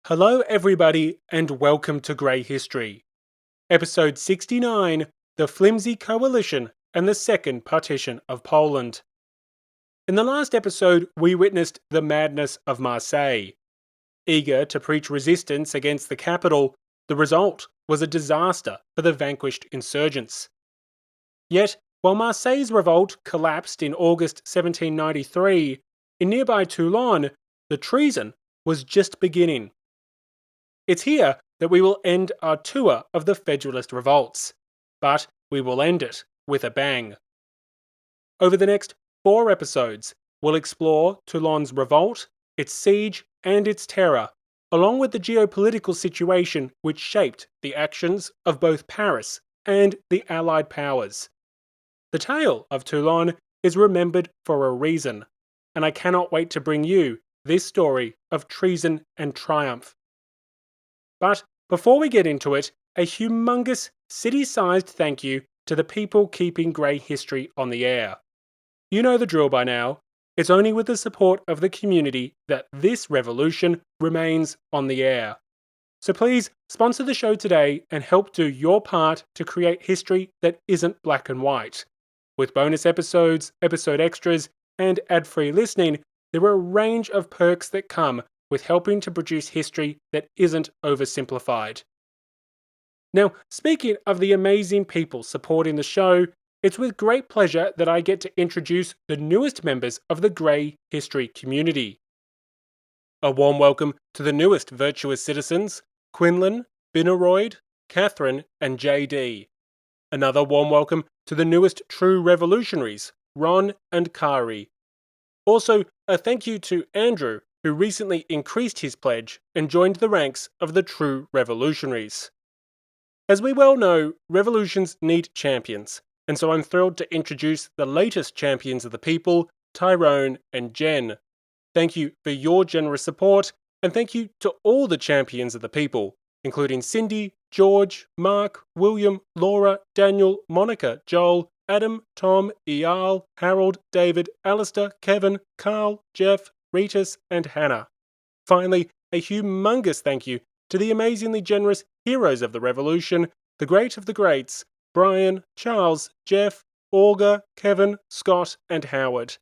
Hello, everybody, and welcome to Grey History. Episode 69 The Flimsy Coalition and the Second Partition of Poland. In the last episode, we witnessed the madness of Marseille. Eager to preach resistance against the capital, the result was a disaster for the vanquished insurgents. Yet, while Marseille's revolt collapsed in August 1793, in nearby Toulon, the treason was just beginning. It's here that we will end our tour of the Federalist revolts, but we will end it with a bang. Over the next 4 episodes, we'll explore Toulon's revolt, its siege, and its terror, along with the geopolitical situation which shaped the actions of both Paris and the Allied powers. The tale of Toulon is remembered for a reason, and I cannot wait to bring you this story of treason and triumph. But before we get into it, a humongous city-sized thank you to the people keeping Grey History on the air. You know the drill by now. It's only with the support of the community that this revolution remains on the air. So please sponsor the show today and help do your part to create history that isn't black and white. With bonus episodes, episode extras, and ad-free listening, there are a range of perks that come with helping to produce history that isn't oversimplified. Now, speaking of the amazing people supporting the show, it's with great pleasure that I get to introduce the newest members of the Grey History community. A warm welcome to the newest virtuous citizens, Quinlan, Binneroyd, Catherine, and JD. Another warm welcome to the newest true revolutionaries, Ron and Kari. Also, a thank you to Andrew, who recently increased his pledge and joined the ranks of the true revolutionaries. As we well know, revolutions need champions, and so I'm thrilled to introduce the latest champions of the people, Tyrone and Jen. Thank you for your generous support, and thank you to all the champions of the people, including Cindy, George, Mark, William, Laura, Daniel, Monica, Joel, Adam, Tom, Eyal, Harold, David, Alistair, Kevin, Carl, Jeff, Ritas, and Hannah. Finally, a humongous thank you to the amazingly generous heroes of the revolution, the great of the greats, Brian, Charles, Jeff, Olga, Kevin, Scott, and Howard.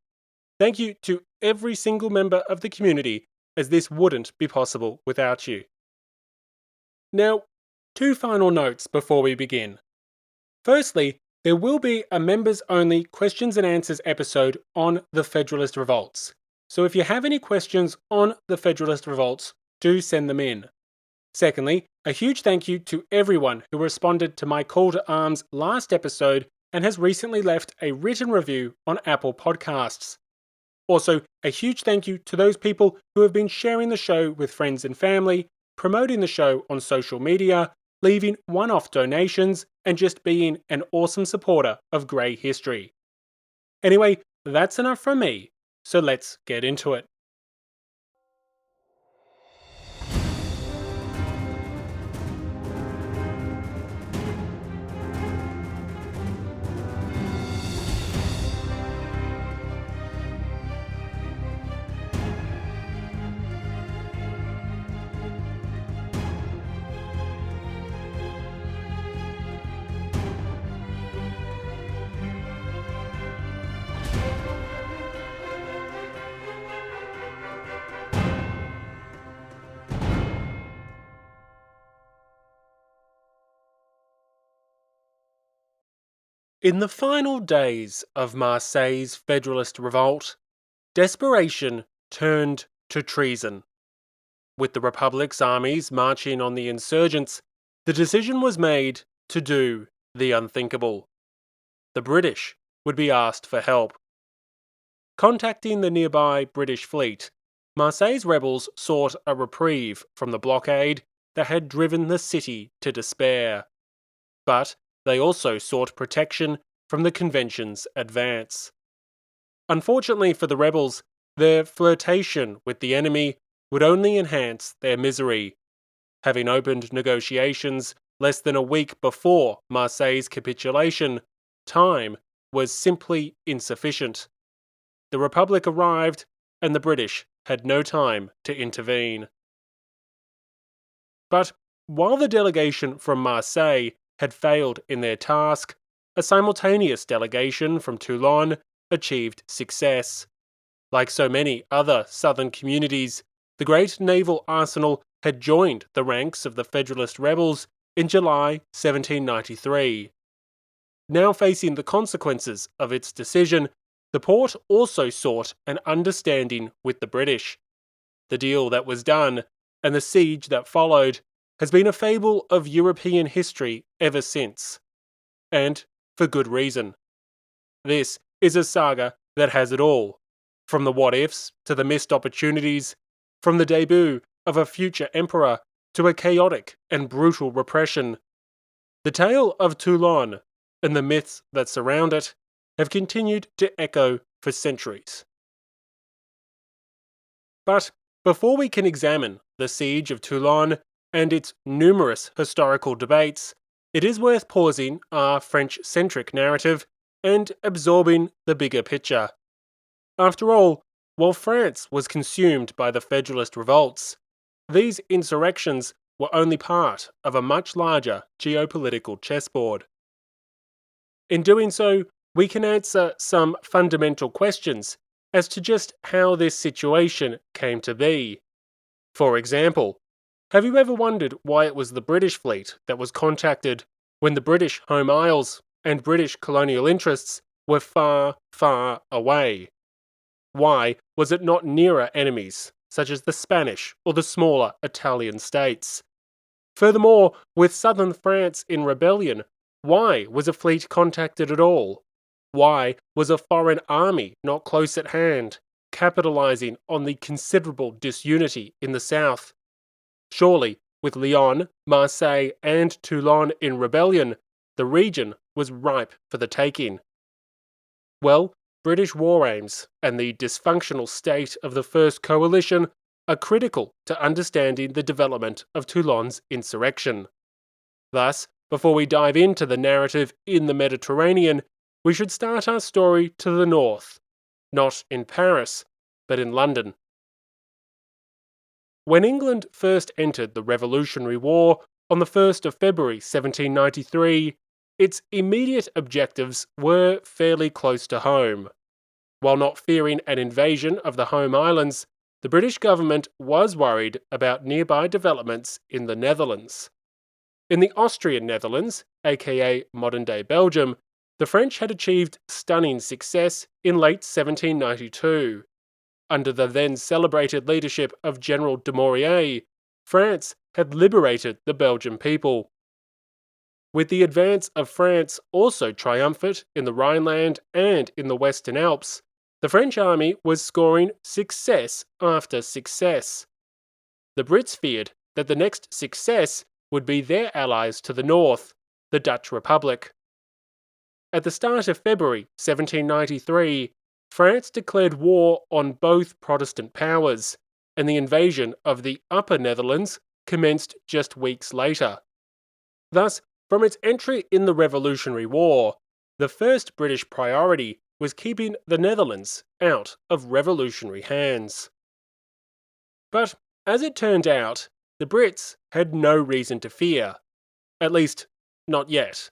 Thank you to every single member of the community, as this wouldn't be possible without you. Now, 2 final notes before we begin. Firstly, there will be a members-only questions and answers episode on the Federalist revolts. So if you have any questions on the Federalist revolts, do send them in. Secondly, a huge thank you to everyone who responded to my call to arms last episode and has recently left a written review on Apple Podcasts. Also, a huge thank you to those people who have been sharing the show with friends and family, promoting the show on social media, leaving one-off donations, and just being an awesome supporter of Grey History. Anyway, that's enough from me. So let's get into it. In the final days of Marseille's Federalist revolt, desperation turned to treason. With the Republic's armies marching on the insurgents, the decision was made to do the unthinkable. The British would be asked for help. Contacting the nearby British fleet, Marseille's rebels sought a reprieve from the blockade that had driven the city to despair. But they also sought protection from the Convention's advance. Unfortunately for the rebels, their flirtation with the enemy would only enhance their misery. Having opened negotiations less than a week before Marseille's capitulation, time was simply insufficient. The Republic arrived, and the British had no time to intervene. But while the delegation from Marseille had failed in their task, a simultaneous delegation from Toulon achieved success. Like so many other southern communities, the great naval arsenal had joined the ranks of the Federalist rebels in July 1793. Now facing the consequences of its decision, the port also sought an understanding with the British. The deal that was done, and the siege that followed, has been a fable of European history ever since. And for good reason. This is a saga that has it all, from the what-ifs to the missed opportunities, from the debut of a future emperor to a chaotic and brutal repression. The tale of Toulon and the myths that surround it have continued to echo for centuries. But before we can examine the siege of Toulon and its numerous historical debates, it is worth pausing our French-centric narrative and absorbing the bigger picture. After all, while France was consumed by the Federalist revolts, these insurrections were only part of a much larger geopolitical chessboard. In doing so, we can answer some fundamental questions as to just how this situation came to be. For example, have you ever wondered why it was the British fleet that was contacted when the British home isles and British colonial interests were far, far away? Why was it not nearer enemies, such as the Spanish or the smaller Italian states? Furthermore, with southern France in rebellion, why was a fleet contacted at all? Why was a foreign army not close at hand, capitalizing on the considerable disunity in the south? Surely, with Lyon, Marseille, and Toulon in rebellion, the region was ripe for the taking. Well, British war aims and the dysfunctional state of the First Coalition are critical to understanding the development of Toulon's insurrection. Thus, before we dive into the narrative in the Mediterranean, we should start our story to the north, not in Paris, but in London. When England first entered the Revolutionary War on the 1st of February 1793, its immediate objectives were fairly close to home. While not fearing an invasion of the home islands, the British government was worried about nearby developments in the Netherlands. In the Austrian Netherlands, aka modern-day Belgium, the French had achieved stunning success in late 1792. Under the then celebrated leadership of General Dumouriez, France had liberated the Belgian people. With the advance of France also triumphant in the Rhineland and in the Western Alps, the French army was scoring success after success. The Brits feared that the next success would be their allies to the north, the Dutch Republic. At the start of February 1793, France declared war on both Protestant powers, and the invasion of the Upper Netherlands commenced just weeks later. Thus, from its entry in the Revolutionary War, the first British priority was keeping the Netherlands out of revolutionary hands. But, as it turned out, the Brits had no reason to fear. At least, not yet.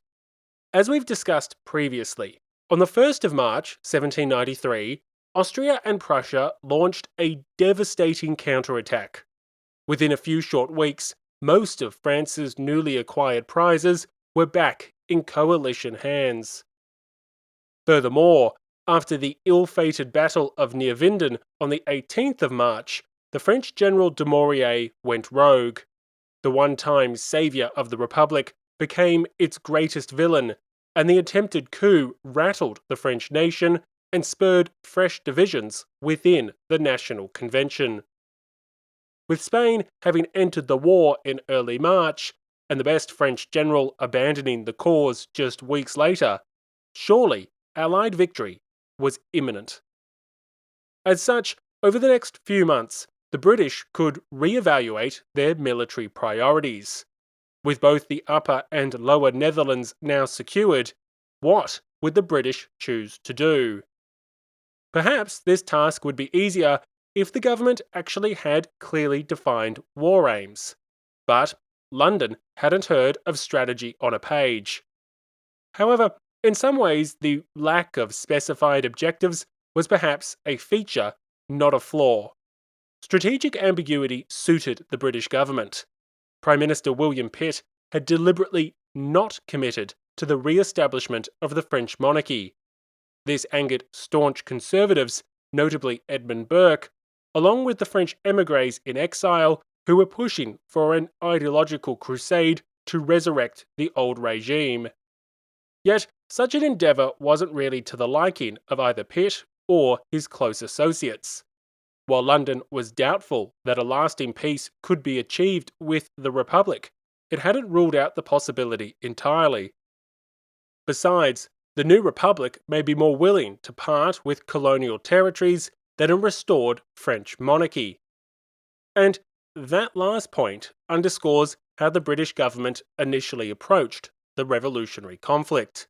As we've discussed previously, on the 1st of March 1793, Austria and Prussia launched a devastating counterattack. Within a few short weeks, most of France's newly acquired prizes were back in coalition hands. Furthermore, after the ill-fated Battle of Neerwinden on the 18th of March, the French General Dumouriez went rogue. The one-time saviour of the Republic became its greatest villain, and the attempted coup rattled the French nation and spurred fresh divisions within the National Convention. With Spain having entered the war in early March, and the best French general abandoning the cause just weeks later, surely Allied victory was imminent. As such, over the next few months, the British could re-evaluate their military priorities. With both the Upper and Lower Netherlands now secured, what would the British choose to do? Perhaps this task would be easier if the government actually had clearly defined war aims. But London hadn't heard of strategy on a page. However, in some ways, the lack of specified objectives was perhaps a feature, not a flaw. Strategic ambiguity suited the British government. Prime Minister William Pitt had deliberately not committed to the re-establishment of the French monarchy. This angered staunch conservatives, notably Edmund Burke, along with the French émigrés in exile who were pushing for an ideological crusade to resurrect the old regime. Yet, such an endeavour wasn't really to the liking of either Pitt or his close associates. While London was doubtful that a lasting peace could be achieved with the Republic, it hadn't ruled out the possibility entirely. Besides, the new Republic may be more willing to part with colonial territories than a restored French monarchy. And that last point underscores how the British government initially approached the revolutionary conflict.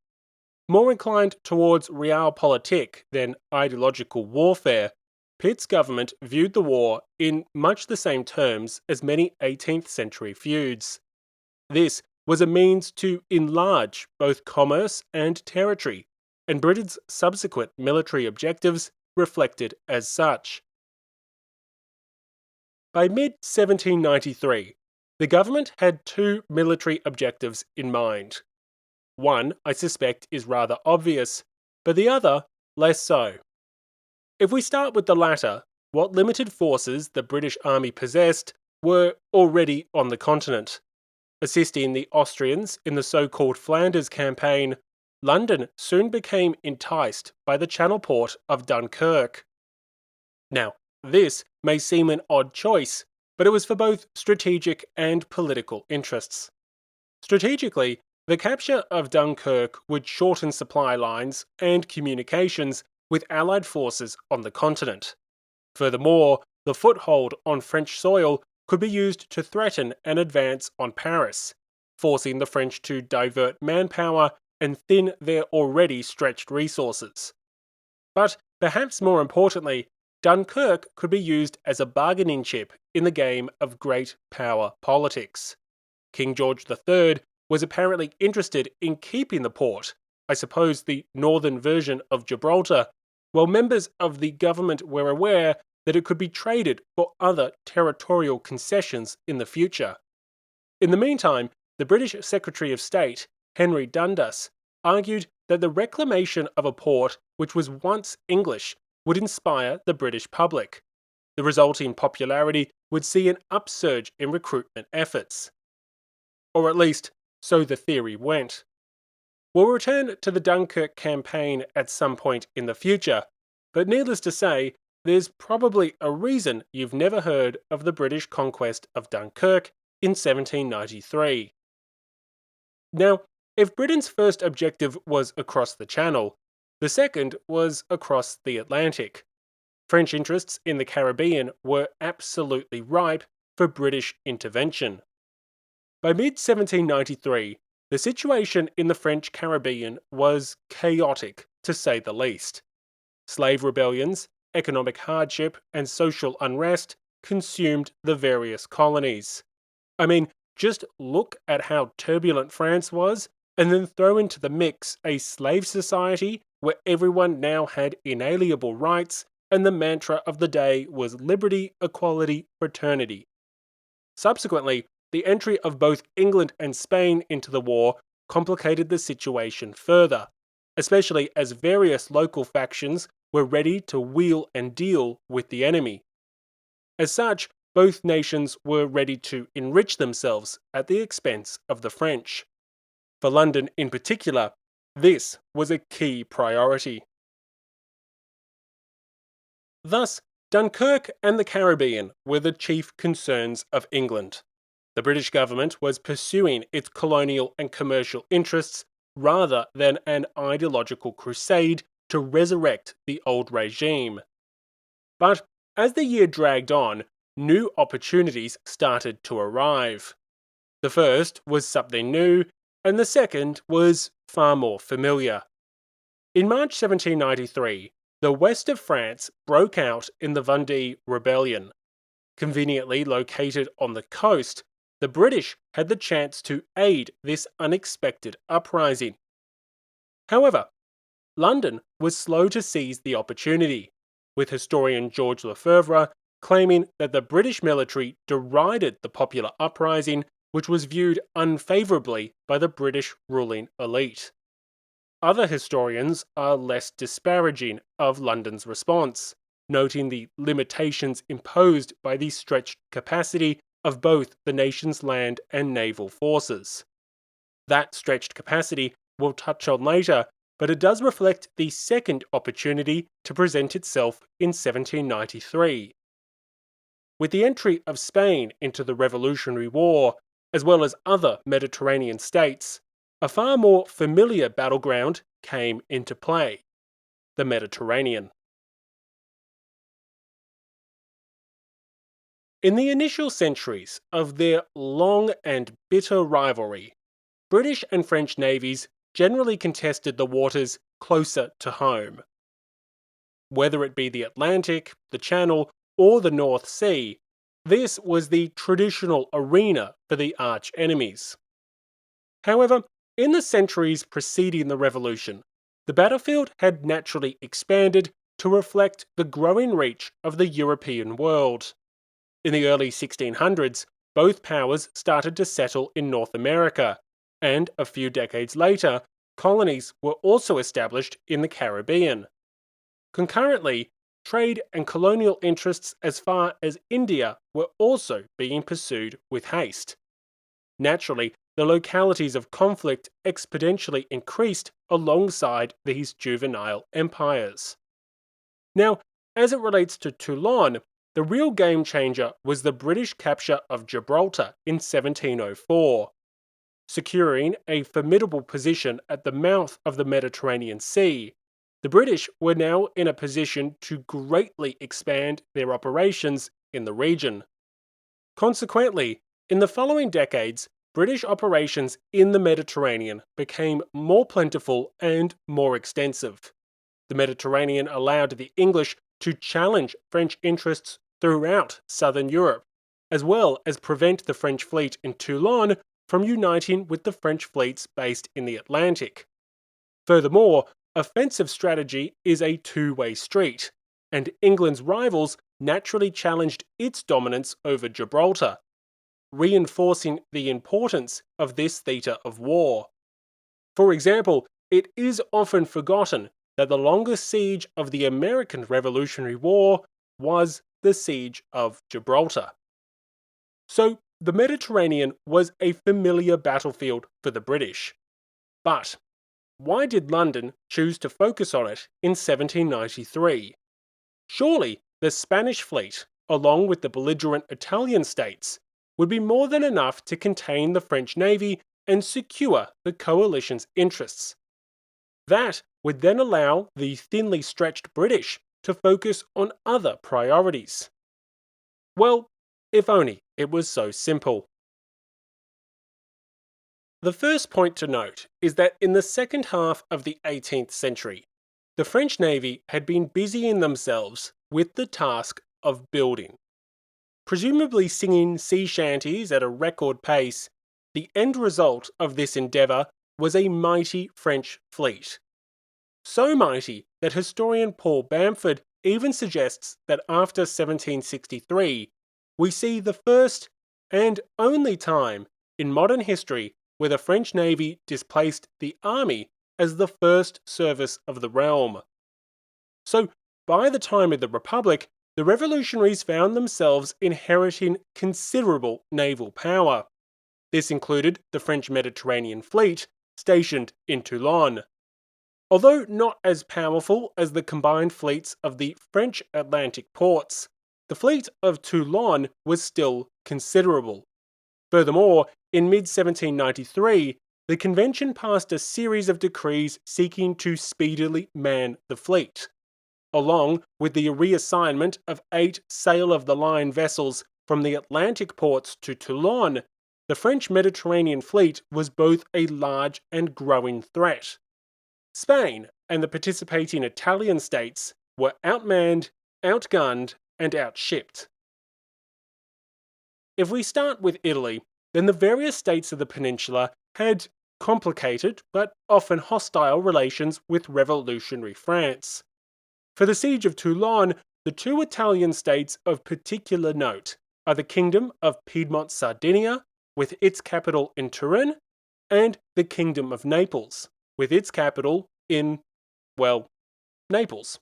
More inclined towards realpolitik than ideological warfare, Pitt's government viewed the war in much the same terms as many 18th century feuds. This was a means to enlarge both commerce and territory, and Britain's subsequent military objectives reflected as such. By mid-1793, the government had two military objectives in mind. One, I suspect, is rather obvious, but the other, less so. If we start with the latter, what limited forces the British Army possessed were already on the continent. Assisting the Austrians in the so-called Flanders campaign, London soon became enticed by the channel port of Dunkirk. Now, this may seem an odd choice, but it was for both strategic and political interests. Strategically, the capture of Dunkirk would shorten supply lines and communications with Allied forces on the continent. Furthermore, the foothold on French soil could be used to threaten an advance on Paris, forcing the French to divert manpower and thin their already stretched resources. But perhaps more importantly, Dunkirk could be used as a bargaining chip in the game of great power politics. King George III was apparently interested in keeping the port, I suppose the northern version of Gibraltar, while members of the government were aware that it could be traded for other territorial concessions in the future. In the meantime, the British Secretary of State, Henry Dundas, argued that the reclamation of a port which was once English would inspire the British public. The resulting popularity would see an upsurge in recruitment efforts. Or at least, so the theory went. We'll return to the Dunkirk campaign at some point in the future, but needless to say, there's probably a reason you've never heard of the British conquest of Dunkirk in 1793. Now, if Britain's first objective was across the Channel, the second was across the Atlantic. French interests in the Caribbean were absolutely ripe for British intervention. By mid-1793, the situation in the French Caribbean was chaotic, to say the least. Slave rebellions, economic hardship, and social unrest consumed the various colonies. I mean, just look at how turbulent France was, and then throw into the mix a slave society where everyone now had inalienable rights, and the mantra of the day was liberty, equality, fraternity. Subsequently, the entry of both England and Spain into the war complicated the situation further, especially as various local factions were ready to wheel and deal with the enemy. As such, both nations were ready to enrich themselves at the expense of the French. For London in particular, this was a key priority. Thus, Dunkirk and the Caribbean were the chief concerns of England. The British government was pursuing its colonial and commercial interests rather than an ideological crusade to resurrect the old regime. But as the year dragged on, new opportunities started to arrive. The first was something new, and the second was far more familiar. In March 1793, the west of France broke out in the Vendée Rebellion. Conveniently located on the coast, the British had the chance to aid this unexpected uprising. However, London was slow to seize the opportunity, with historian George Lefebvre claiming that the British military derided the popular uprising, which was viewed unfavourably by the British ruling elite. Other historians are less disparaging of London's response, noting the limitations imposed by the stretched capacity of both the nation's land and naval forces. That stretched capacity we'll touch on later, but it does reflect the second opportunity to present itself in 1793. With the entry of Spain into the Revolutionary War, as well as other Mediterranean states, a far more familiar battleground came into play: the Mediterranean. In the initial centuries of their long and bitter rivalry, British and French navies generally contested the waters closer to home. Whether it be the Atlantic, the Channel, or the North Sea, this was the traditional arena for the arch-enemies. However, in the centuries preceding the Revolution, the battlefield had naturally expanded to reflect the growing reach of the European world. In the early 1600s, both powers started to settle in North America, and a few decades later, colonies were also established in the Caribbean. Concurrently, trade and colonial interests as far as India were also being pursued with haste. Naturally, the localities of conflict exponentially increased alongside these juvenile empires. Now, as it relates to Toulon, the real game changer was the British capture of Gibraltar in 1704. Securing a formidable position at the mouth of the Mediterranean Sea, the British were now in a position to greatly expand their operations in the region. Consequently, in the following decades, British operations in the Mediterranean became more plentiful and more extensive. The Mediterranean allowed the English to challenge French interests throughout southern Europe, as well as prevent the French fleet in Toulon from uniting with the French fleets based in the Atlantic. Furthermore, offensive strategy is a two-way street, and England's rivals naturally challenged its dominance over Gibraltar, reinforcing the importance of this theatre of war. For example, it is often forgotten that the longest siege of the American Revolutionary War was the Siege of Gibraltar. So, the Mediterranean was a familiar battlefield for the British. But why did London choose to focus on it in 1793? Surely the Spanish fleet, along with the belligerent Italian states, would be more than enough to contain the French navy and secure the coalition's interests. That would then allow the thinly stretched British to focus on other priorities. Well, if only it was so simple. The first point to note is that in the second half of the 18th century, the French navy had been busying themselves with the task of building. Presumably singing sea shanties at a record pace, the end result of this endeavour was a mighty French fleet. So mighty that historian Paul Bamford even suggests that after 1763, we see the first and only time in modern history where the French navy displaced the army as the first service of the realm. So, by the time of the Republic, the revolutionaries found themselves inheriting considerable naval power. This included the French Mediterranean fleet, stationed in Toulon. Although not as powerful as the combined fleets of the French Atlantic ports, the fleet of Toulon was still considerable. Furthermore, in mid-1793, the convention passed a series of decrees seeking to speedily man the fleet. Along with the reassignment of 8 sail-of-the-line vessels from the Atlantic ports to Toulon, the French Mediterranean fleet was both a large and growing threat. Spain and the participating Italian states were outmanned, outgunned, and outshipped. If we start with Italy, then the various states of the peninsula had complicated but often hostile relations with revolutionary France. For the siege of Toulon, the two Italian states of particular note are the Kingdom of Piedmont Sardinia, with its capital in Turin, and the Kingdom of Naples, with its capital in, well, Naples.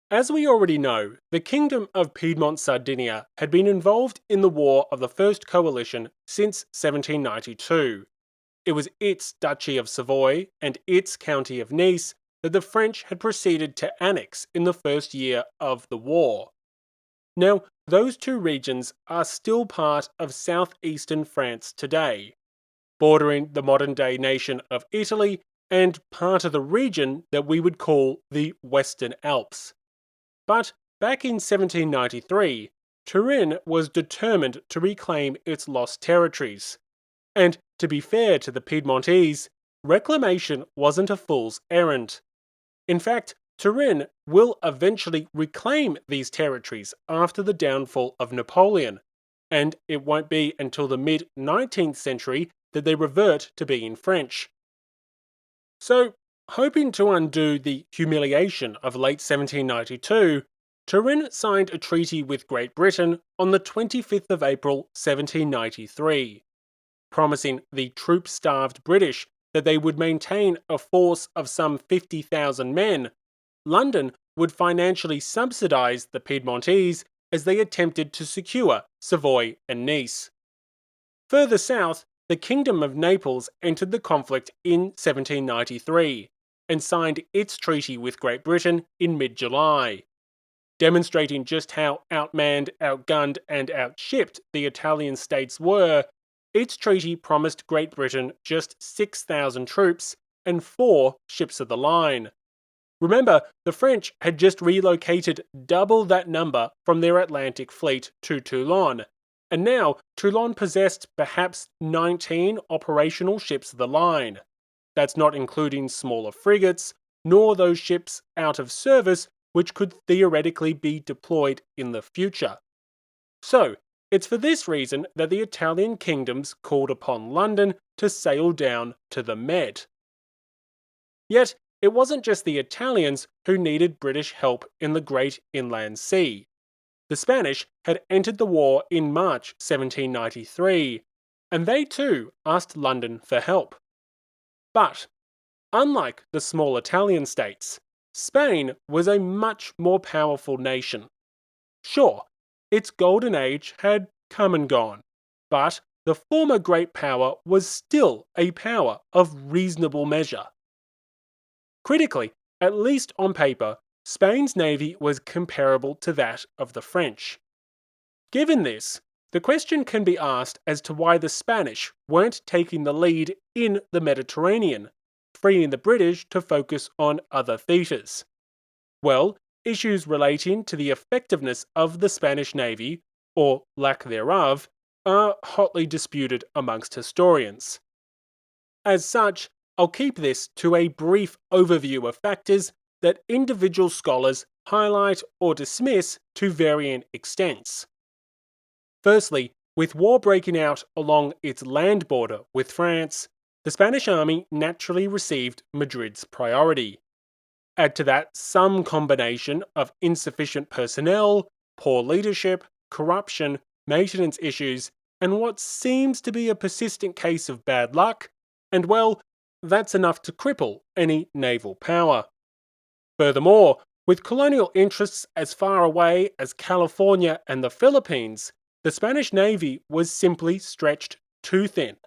As we already know, the Kingdom of Piedmont Sardinia had been involved in the War of the First Coalition since 1792. It was its Duchy of Savoy and its County of Nice that the French had proceeded to annex in the first year of the war. Now, those two regions are still part of southeastern France today, bordering the modern-day nation of Italy and part of the region that we would call the Western Alps. But back in 1793, Turin was determined to reclaim its lost territories. And to be fair to the Piedmontese, reclamation wasn't a fool's errand. In fact, Turin will eventually reclaim these territories after the downfall of Napoleon, and it won't be until the mid-19th century that they revert to being French. So, hoping to undo the humiliation of late 1792, Turin signed a treaty with Great Britain on the 25th of April 1793, promising the troop-starved British that they would maintain a force of some 50,000 men. London would financially subsidise the Piedmontese as they attempted to secure Savoy and Nice. Further south, the Kingdom of Naples entered the conflict in 1793 and signed its treaty with Great Britain in mid-July. Demonstrating just how outmanned, outgunned, and outshipped the Italian states were, its treaty promised Great Britain just 6,000 troops and 4 ships of the line. Remember, the French had just relocated double that number from their Atlantic fleet to Toulon, and now Toulon possessed perhaps 19 operational ships of the line. That's not including smaller frigates, nor those ships out of service which could theoretically be deployed in the future. So, it's for this reason that the Italian kingdoms called upon London to sail down to the Med. Yet, it wasn't just the Italians who needed British help in the Great Inland Sea. The Spanish had entered the war in March 1793, and they too asked London for help. But, unlike the small Italian states, Spain was a much more powerful nation. Sure, its golden age had come and gone, but the former great power was still a power of reasonable measure. Critically, at least on paper, Spain's navy was comparable to that of the French. Given this, the question can be asked as to why the Spanish weren't taking the lead in the Mediterranean, freeing the British to focus on other theatres. Well, issues relating to the effectiveness of the Spanish navy, or lack thereof, are hotly disputed amongst historians. As such, I'll keep this to a brief overview of factors that individual scholars highlight or dismiss to varying extents. Firstly, with war breaking out along its land border with France, the Spanish army naturally received Madrid's priority. Add to that some combination of insufficient personnel, poor leadership, corruption, maintenance issues, and what seems to be a persistent case of bad luck, and well, that's enough to cripple any naval power. Furthermore, with colonial interests as far away as California and the Philippines, the Spanish navy was simply stretched too thin.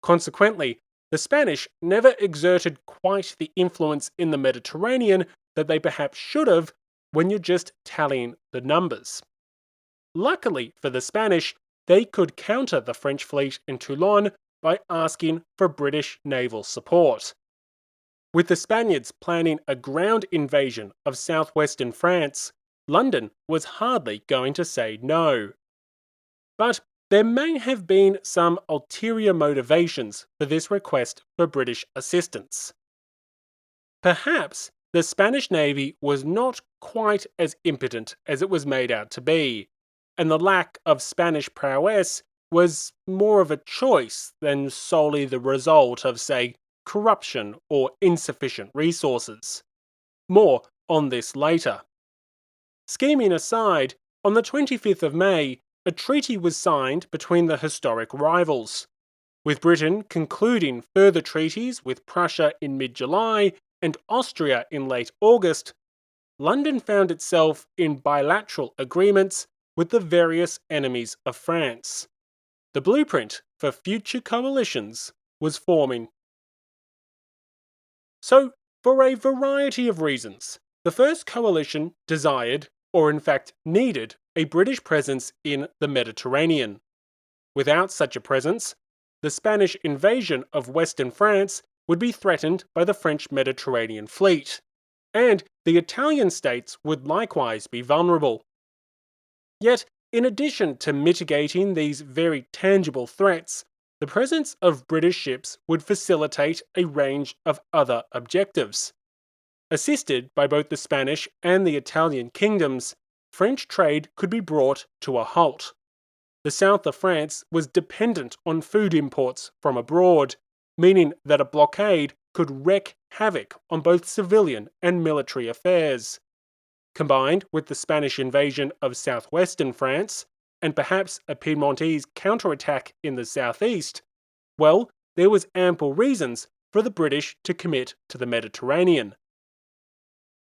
Consequently, the Spanish never exerted quite the influence in the Mediterranean that they perhaps should have when you're just tallying the numbers. Luckily for the Spanish, they could counter the French fleet in Toulon by asking for British naval support. With the Spaniards planning a ground invasion of southwestern France, London was hardly going to say no. But there may have been some ulterior motivations for this request for British assistance. Perhaps the Spanish navy was not quite as impotent as it was made out to be, and the lack of Spanish prowess was more of a choice than solely the result of, say, corruption or insufficient resources. More on this later. Scheming aside, on the 25th of May, a treaty was signed between the historic rivals, with Britain concluding further treaties with Prussia in mid-July and Austria in late August. London found itself in bilateral agreements with the various enemies of France. The blueprint for future coalitions was forming. So, for a variety of reasons, the first coalition desired, or in fact needed, a British presence in the Mediterranean. Without such a presence, the Spanish invasion of Western France would be threatened by the French Mediterranean fleet, and the Italian states would likewise be vulnerable. Yet, in addition to mitigating these very tangible threats, the presence of British ships would facilitate a range of other objectives. Assisted by both the Spanish and the Italian kingdoms, French trade could be brought to a halt. The south of France was dependent on food imports from abroad, meaning that a blockade could wreak havoc on both civilian and military affairs. Combined with the Spanish invasion of southwestern France, and perhaps a Piedmontese counterattack in the southeast, well, there was ample reasons for the British to commit to the Mediterranean.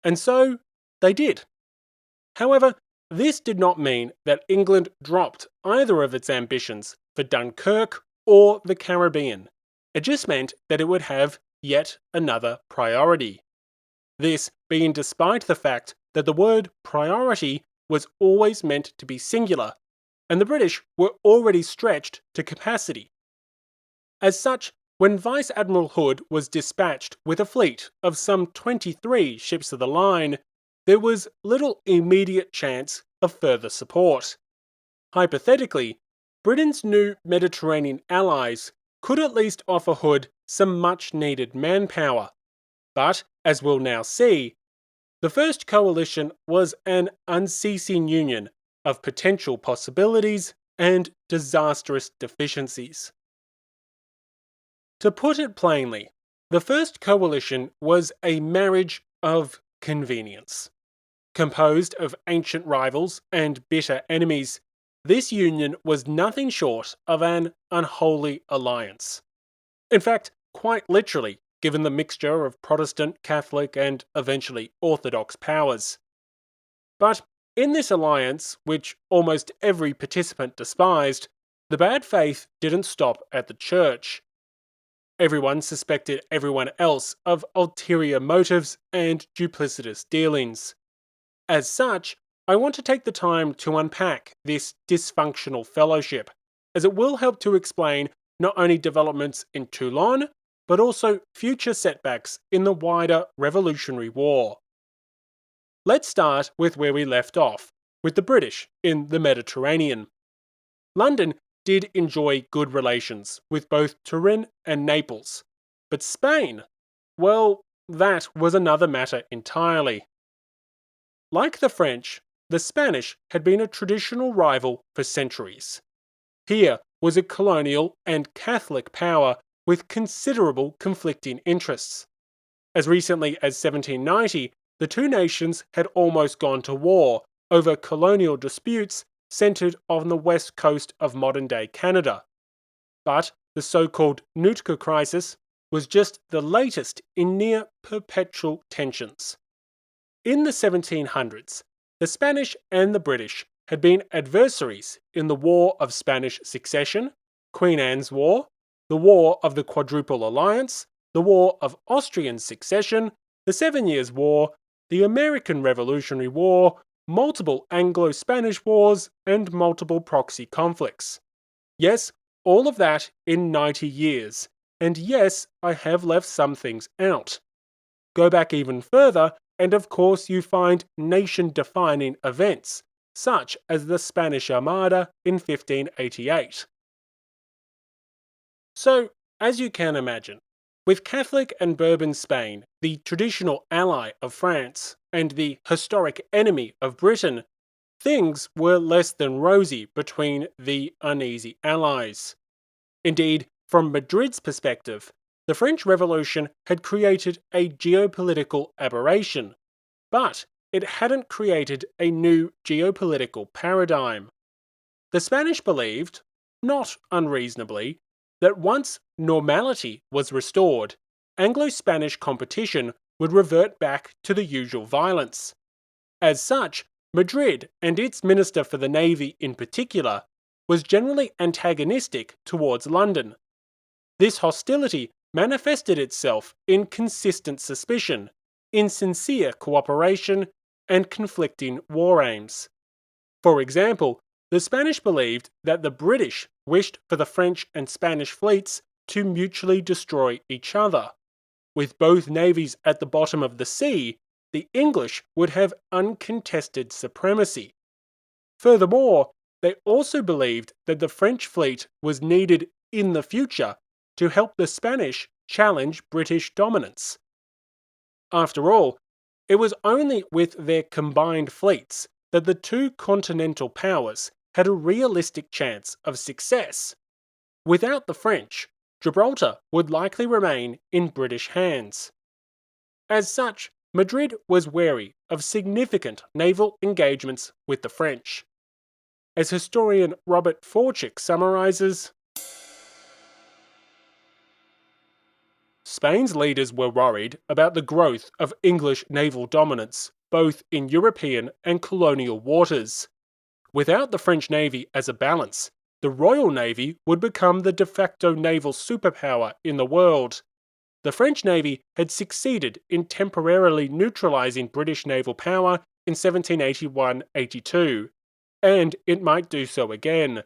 And so, they did. However, this did not mean that England dropped either of its ambitions for Dunkirk or the Caribbean. It just meant that it would have yet another priority. This being despite the fact that the word priority was always meant to be singular, and the British were already stretched to capacity. As such, when Vice Admiral Hood was dispatched with a fleet of some 23 ships of the line, there was little immediate chance of further support. Hypothetically, Britain's new Mediterranean allies could at least offer Hood some much-needed manpower. But, as we'll now see, the first coalition was an unceasing union of potential possibilities and disastrous deficiencies. To put it plainly, the first coalition was a marriage of convenience. Composed of ancient rivals and bitter enemies, this union was nothing short of an unholy alliance. In fact, quite literally, given the mixture of Protestant, Catholic, and eventually Orthodox powers. But in this alliance, which almost every participant despised, the bad faith didn't stop at the church. Everyone suspected everyone else of ulterior motives and duplicitous dealings. As such, I want to take the time to unpack this dysfunctional fellowship, as it will help to explain not only developments in Toulon, but also future setbacks in the wider Revolutionary War. Let's start with where we left off, with the British in the Mediterranean. London did enjoy good relations with both Turin and Naples, but Spain, well, that was another matter entirely. Like the French, the Spanish had been a traditional rival for centuries. Here was a colonial and Catholic power with considerable conflicting interests. As recently as 1790, the two nations had almost gone to war over colonial disputes centered on the west coast of modern-day Canada. But the so-called Nootka Crisis was just the latest in near-perpetual tensions. In the 1700s, the Spanish and the British had been adversaries in the War of Spanish Succession, Queen Anne's War, the War of the Quadruple Alliance, the War of Austrian Succession, the 7 Years' War, the American Revolutionary War, multiple Anglo-Spanish wars, and multiple proxy conflicts. Yes, all of that in 90 years, and yes, I have left some things out. Go back even further, and of course you find nation-defining events, such as the Spanish Armada in 1588. So, as you can imagine, with Catholic and Bourbon Spain, the traditional ally of France, and the historic enemy of Britain, things were less than rosy between the uneasy allies. Indeed, from Madrid's perspective, the French Revolution had created a geopolitical aberration, but it hadn't created a new geopolitical paradigm. The Spanish believed, not unreasonably, that once normality was restored, Anglo-Spanish competition would revert back to the usual violence. As such, Madrid, and its Minister for the Navy in particular, was generally antagonistic towards London. This hostility manifested itself in consistent suspicion, insincere cooperation, and conflicting war aims. For example, the Spanish believed that the British wished for the French and Spanish fleets to mutually destroy each other. With both navies at the bottom of the sea, the English would have uncontested supremacy. Furthermore, they also believed that the French fleet was needed in the future to help the Spanish challenge British dominance. After all, it was only with their combined fleets that the two continental powers had a realistic chance of success. Without the French, Gibraltar would likely remain in British hands. As such, Madrid was wary of significant naval engagements with the French. As historian Robert Forczyk summarizes, Spain's leaders were worried about the growth of English naval dominance, both in European and colonial waters. Without the French Navy as a balance, the Royal Navy would become the de facto naval superpower in the world. The French Navy had succeeded in temporarily neutralizing British naval power in 1781-82, and it might do so again.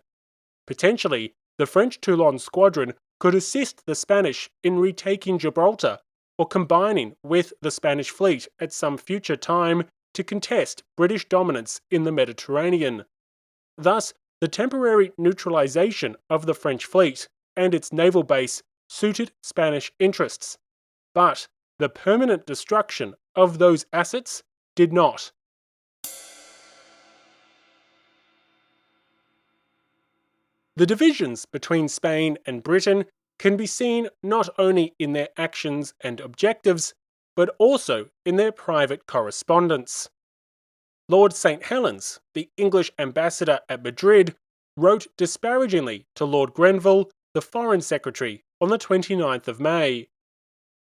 Potentially, the French Toulon squadron could assist the Spanish in retaking Gibraltar, or combining with the Spanish fleet at some future time to contest British dominance in the Mediterranean. Thus, the temporary neutralization of the French fleet and its naval base suited Spanish interests, but the permanent destruction of those assets did not. The divisions between Spain and Britain can be seen not only in their actions and objectives, but also in their private correspondence. Lord St. Helens, the English ambassador at Madrid, wrote disparagingly to Lord Grenville, the Foreign Secretary, on the 29th of May.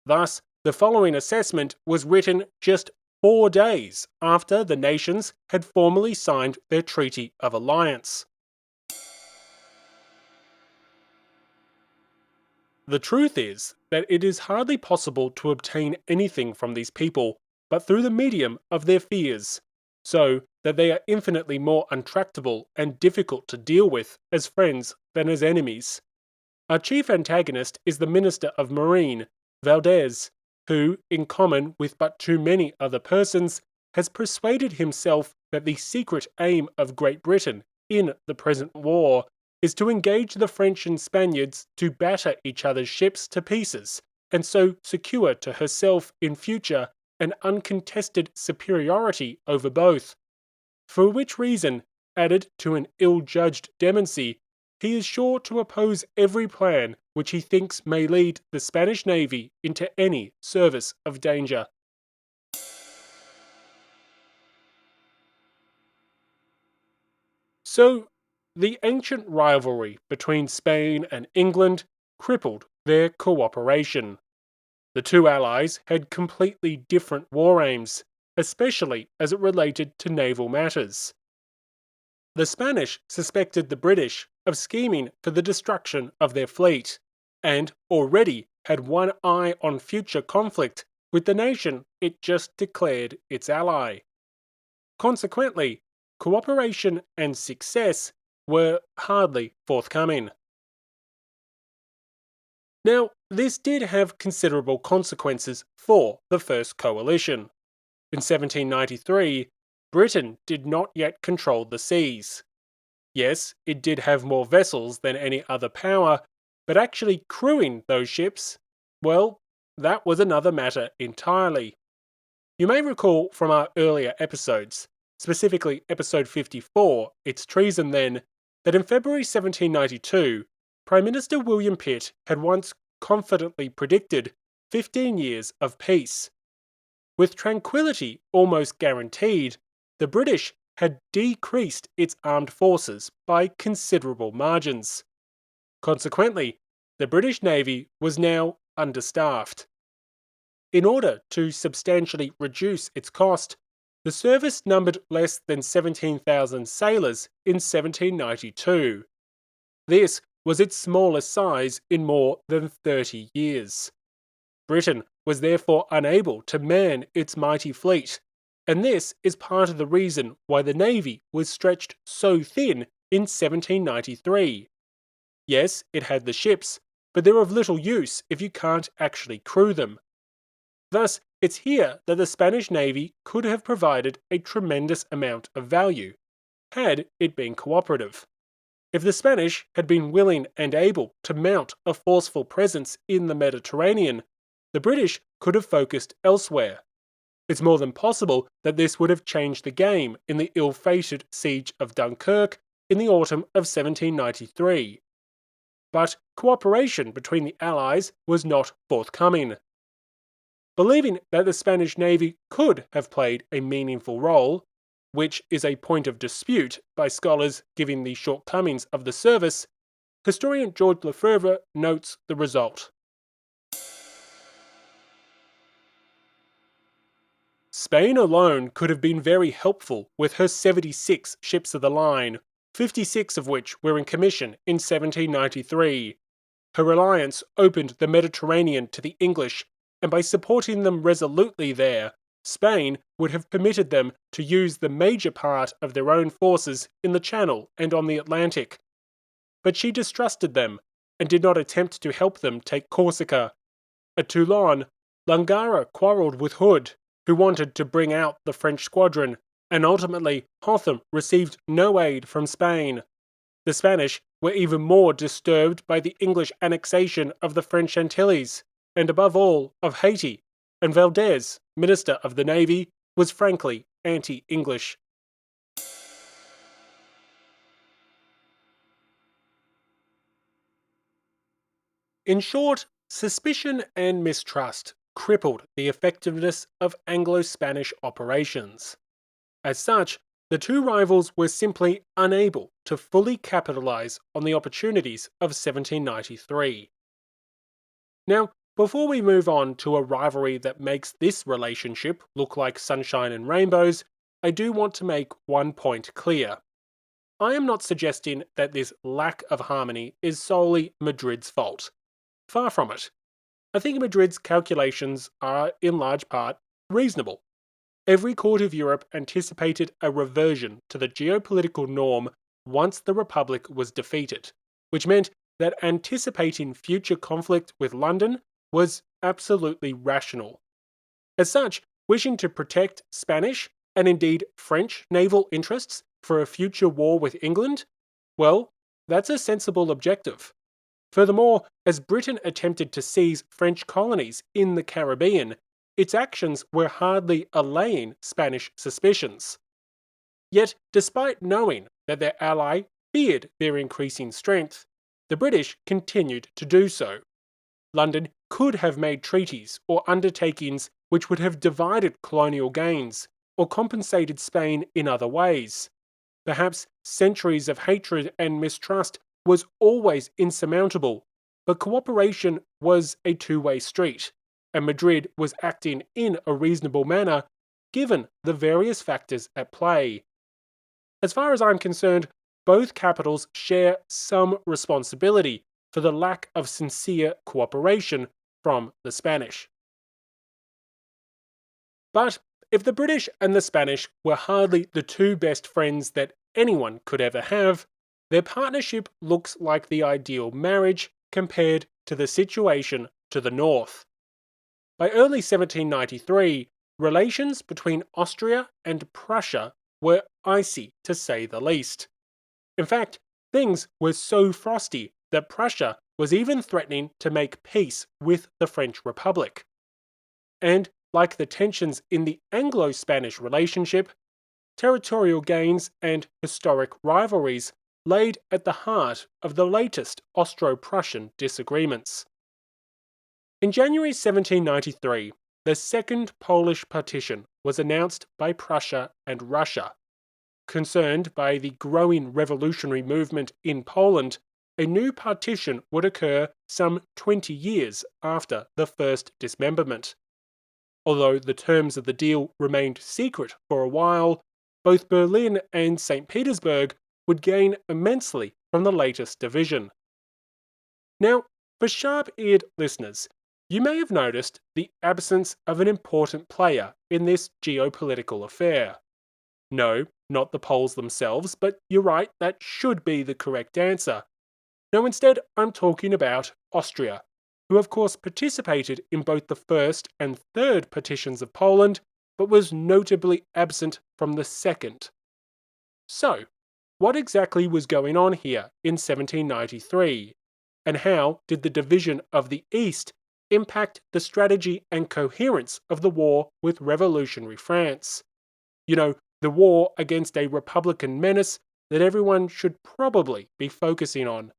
Thus, the following assessment was written just 4 days after the nations had formally signed their Treaty of Alliance. The truth is that it is hardly possible to obtain anything from these people but through the medium of their fears, so that they are infinitely more untractable and difficult to deal with as friends than as enemies. Our chief antagonist is the Minister of Marine, Valdez, who, in common with but too many other persons, has persuaded himself that the secret aim of Great Britain in the present war is to engage the French and Spaniards to batter each other's ships to pieces, and so secure to herself in future an uncontested superiority over both. For which reason, added to an ill-judged demency, he is sure to oppose every plan which he thinks may lead the Spanish Navy into any service of danger. So, the ancient rivalry between Spain and England crippled their cooperation. The two allies had completely different war aims, especially as it related to naval matters. The Spanish suspected the British of scheming for the destruction of their fleet, and already had one eye on future conflict with the nation it just declared its ally. Consequently, cooperation and success were hardly forthcoming. Now, this did have considerable consequences for the First Coalition. In 1793, Britain did not yet control the seas. Yes, it did have more vessels than any other power, but actually crewing those ships, well, that was another matter entirely. You may recall from our earlier episodes specifically episode 54, It's Treason Then, that in February 1792, Prime Minister William Pitt had once confidently predicted 15 years of peace. With tranquility almost guaranteed, the British had decreased its armed forces by considerable margins. Consequently, the British Navy was now understaffed. In order to substantially reduce its cost, the service numbered less than 17,000 sailors in 1792. This was its smallest size in more than 30 years. Britain was therefore unable to man its mighty fleet, and this is part of the reason why the Navy was stretched so thin in 1793. Yes, it had the ships, but they're of little use if you can't actually crew them. Thus, it's here that the Spanish Navy could have provided a tremendous amount of value, had it been cooperative. If the Spanish had been willing and able to mount a forceful presence in the Mediterranean, the British could have focused elsewhere. It's more than possible that this would have changed the game in the ill-fated siege of Dunkirk in the autumn of 1793. But cooperation between the Allies was not forthcoming. Believing that the Spanish Navy could have played a meaningful role, which is a point of dispute by scholars given the shortcomings of the service, historian George Lefebvre notes the result. Spain alone could have been very helpful with her 76 ships of the line, 56 of which were in commission in 1793. Her alliance opened the Mediterranean to the English, and by supporting them resolutely there, Spain would have permitted them to use the major part of their own forces in the Channel and on the Atlantic. But she distrusted them, and did not attempt to help them take Corsica. At Toulon, Langara quarrelled with Hood, who wanted to bring out the French squadron, and ultimately Hotham received no aid from Spain. The Spanish were even more disturbed by the English annexation of the French Antilles, and above all of Haiti, and Valdez, Minister of the Navy, was frankly anti-English. In short, suspicion and mistrust crippled the effectiveness of Anglo-Spanish operations. As such, the two rivals were simply unable to fully capitalize on the opportunities of 1793. Now, before we move on to a rivalry that makes this relationship look like sunshine and rainbows, I do want to make one point clear. I am not suggesting that this lack of harmony is solely Madrid's fault. Far from it. I think Madrid's calculations are, in large part, reasonable. Every court of Europe anticipated a reversion to the geopolitical norm once the Republic was defeated, which meant that anticipating future conflict with London was absolutely rational. As such, wishing to protect Spanish, and indeed French naval interests for a future war with England, well, that's a sensible objective. Furthermore, as Britain attempted to seize French colonies in the Caribbean, its actions were hardly allaying Spanish suspicions. Yet, despite knowing that their ally feared their increasing strength, the British continued to do so. London could have made treaties or undertakings which would have divided colonial gains, or compensated Spain in other ways. Perhaps centuries of hatred and mistrust was always insurmountable, but cooperation was a two-way street, and Madrid was acting in a reasonable manner given the various factors at play. As far as I'm concerned, both capitals share some responsibility for the lack of sincere cooperation from the Spanish. But if the British and the Spanish were hardly the two best friends that anyone could ever have, their partnership looks like the ideal marriage compared to the situation to the north. By early 1793, relations between Austria and Prussia were icy to say the least. In fact, things were so frosty that Prussia was even threatening to make peace with the French Republic. And like the tensions in the Anglo-Spanish relationship, territorial gains, and historic rivalries laid at the heart of the latest Austro-Prussian disagreements. In January 1793, the Second Polish Partition was announced by Prussia and Russia. Concerned by the growing revolutionary movement in Poland, a new partition would occur some 20 years after the first dismemberment. Although the terms of the deal remained secret for a while, both Berlin and St. Petersburg would gain immensely from the latest division. Now, for sharp-eared listeners, you may have noticed the absence of an important player in this geopolitical affair. No, not the Poles themselves, but you're right, that should be the correct answer. No, instead, I'm talking about Austria, who of course participated in both the first and third partitions of Poland, but was notably absent from the second. So, what exactly was going on here in 1793? And how did the division of the East impact the strategy and coherence of the war with revolutionary France? You know, the war against a republican menace that everyone should probably be focusing on.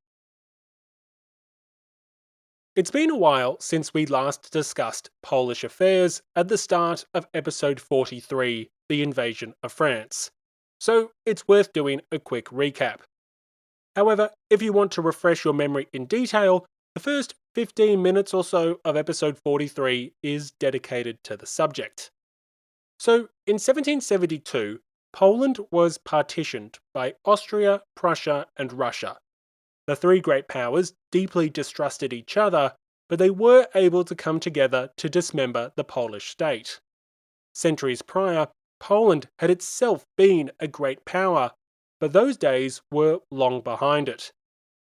It's been a while since we last discussed Polish affairs at the start of episode 43, The Invasion of France, so it's worth doing a quick recap. However, if you want to refresh your memory in detail, the first 15 minutes or so of episode 43 is dedicated to the subject. So, in 1772, Poland was partitioned by Austria, Prussia, and Russia. The three great powers deeply distrusted each other, but they were able to come together to dismember the Polish state. Centuries prior, Poland had itself been a great power, but those days were long behind it.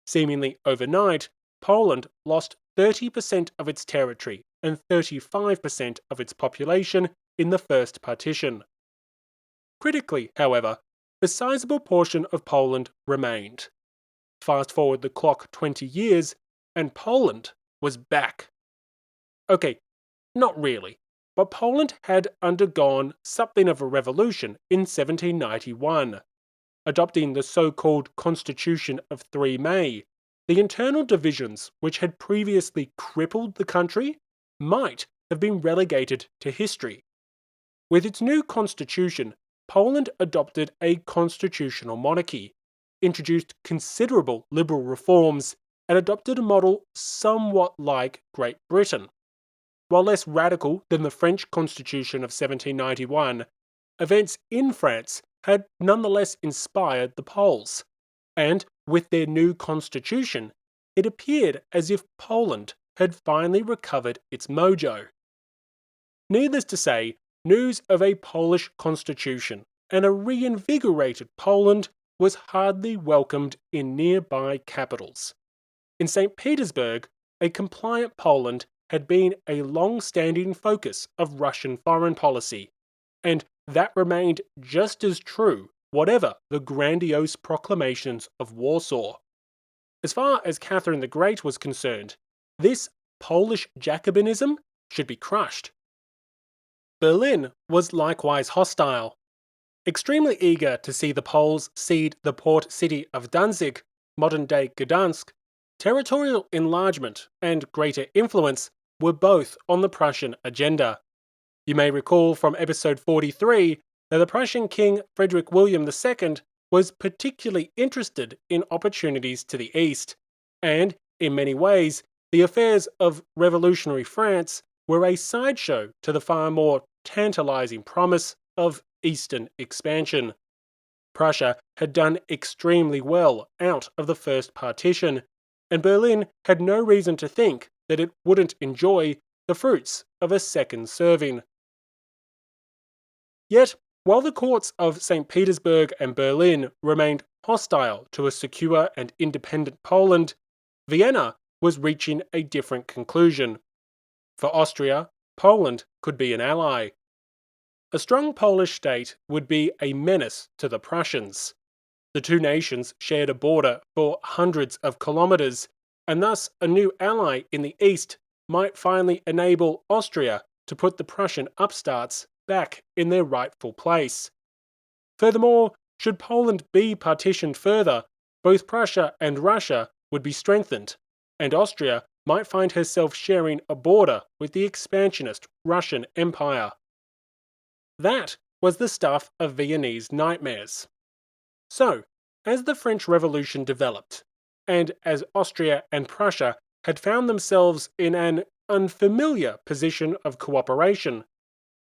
Seemingly overnight, Poland lost 30% of its territory and 35% of its population in the first partition. Critically, however, a sizable portion of Poland remained. Fast forward the clock 20 years, and Poland was back. Okay, not really, but Poland had undergone something of a revolution in 1791. Adopting the so-called Constitution of 3 May, the internal divisions which had previously crippled the country might have been relegated to history. With its new constitution, Poland adopted a constitutional monarchy, introduced considerable liberal reforms, and adopted a model somewhat like Great Britain. While less radical than the French Constitution of 1791, events in France had nonetheless inspired the Poles, and with their new constitution, it appeared as if Poland had finally recovered its mojo. Needless to say, news of a Polish constitution and a reinvigorated Poland was hardly welcomed in nearby capitals. In St. Petersburg, a compliant Poland had been a long-standing focus of Russian foreign policy, and that remained just as true whatever the grandiose proclamations of Warsaw. As far as Catherine the Great was concerned, this Polish Jacobinism should be crushed. Berlin was likewise hostile. Extremely eager to see the Poles cede the port city of Danzig, modern-day Gdansk, territorial enlargement and greater influence were both on the Prussian agenda. You may recall from episode 43 that the Prussian king Frederick William II was particularly interested in opportunities to the east, and, in many ways, the affairs of revolutionary France were a sideshow to the far more tantalizing promise of eastern expansion. Prussia had done extremely well out of the first partition, and Berlin had no reason to think that it wouldn't enjoy the fruits of a second serving. Yet, while the courts of St. Petersburg and Berlin remained hostile to a secure and independent Poland, Vienna was reaching a different conclusion. For Austria, Poland could be an ally. A strong Polish state would be a menace to the Prussians. The two nations shared a border for hundreds of kilometers, and thus a new ally in the east might finally enable Austria to put the Prussian upstarts back in their rightful place. Furthermore, should Poland be partitioned further, both Prussia and Russia would be strengthened, and Austria might find herself sharing a border with the expansionist Russian Empire. That was the stuff of Viennese nightmares. So, as the French Revolution developed, and as Austria and Prussia had found themselves in an unfamiliar position of cooperation,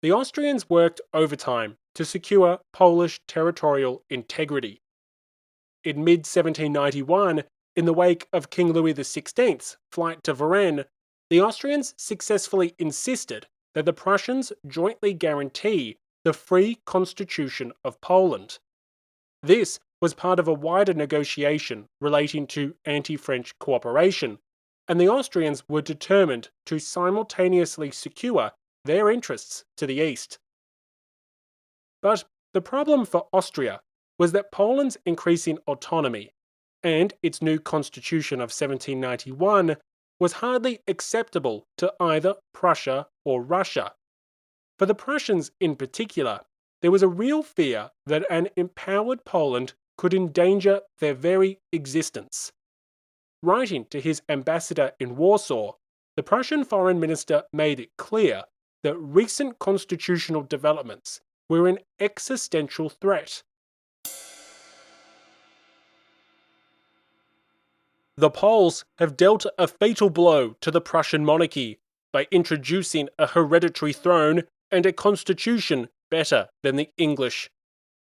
the Austrians worked overtime to secure Polish territorial integrity. In mid-1791, in the wake of King Louis XVI's flight to Varennes, the Austrians successfully insisted that the Prussians jointly guarantee the free constitution of Poland. This was part of a wider negotiation relating to anti-French cooperation, and the Austrians were determined to simultaneously secure their interests to the east. But the problem for Austria was that Poland's increasing autonomy and its new constitution of 1791 was hardly acceptable to either Prussia or Russia. For the Prussians in particular, there was a real fear that an empowered Poland could endanger their very existence. Writing to his ambassador in Warsaw, the Prussian foreign minister made it clear that recent constitutional developments were an existential threat. The Poles have dealt a fatal blow to the Prussian monarchy by introducing a hereditary throne and a constitution better than the English.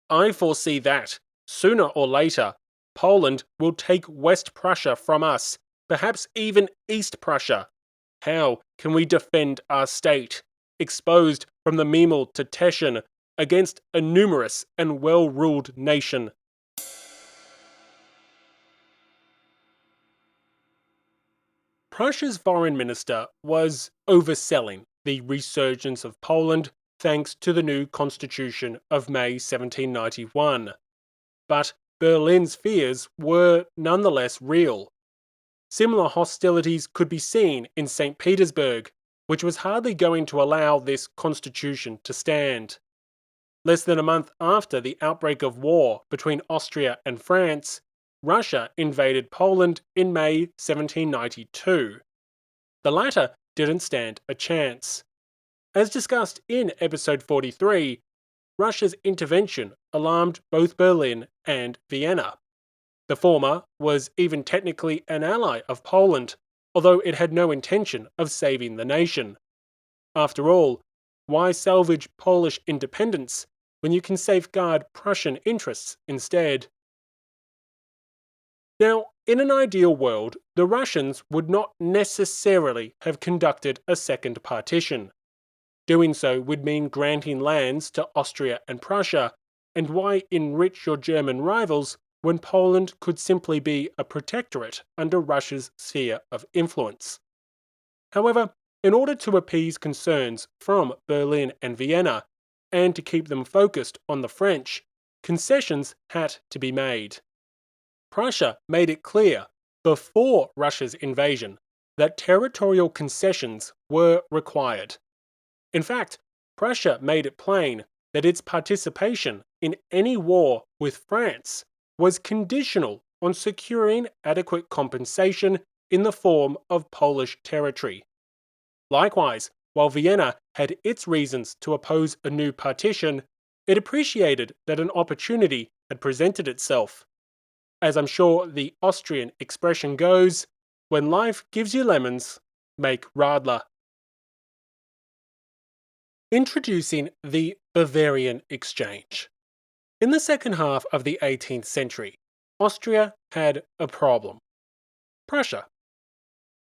I foresee that, sooner or later, Poland will take West Prussia from us, perhaps even East Prussia. How can we defend our state, exposed from the Memel to Teschen, against a numerous and well-ruled nation? Prussia's foreign minister was overselling the resurgence of Poland thanks to the new constitution of May 1791. But Berlin's fears were nonetheless real. Similar hostilities could be seen in St. Petersburg, which was hardly going to allow this constitution to stand. Less than a month after the outbreak of war between Austria and France, Russia invaded Poland in May 1792. The latter didn't stand a chance. As discussed in episode 43, Russia's intervention alarmed both Berlin and Vienna. The former was even technically an ally of Poland, although it had no intention of saving the nation. After all, why salvage Polish independence when you can safeguard Prussian interests instead? Now, in an ideal world, the Russians would not necessarily have conducted a second partition. Doing so would mean granting lands to Austria and Prussia, and why enrich your German rivals when Poland could simply be a protectorate under Russia's sphere of influence? However, in order to appease concerns from Berlin and Vienna, and to keep them focused on the French, concessions had to be made. Prussia made it clear, before Russia's invasion, that territorial concessions were required. In fact, Prussia made it plain that its participation in any war with France was conditional on securing adequate compensation in the form of Polish territory. Likewise, while Vienna had its reasons to oppose a new partition, it appreciated that an opportunity had presented itself. As I'm sure the Austrian expression goes, when life gives you lemons, make Radler. Introducing the Bavarian Exchange. In the second half of the 18th century, Austria had a problem. Prussia.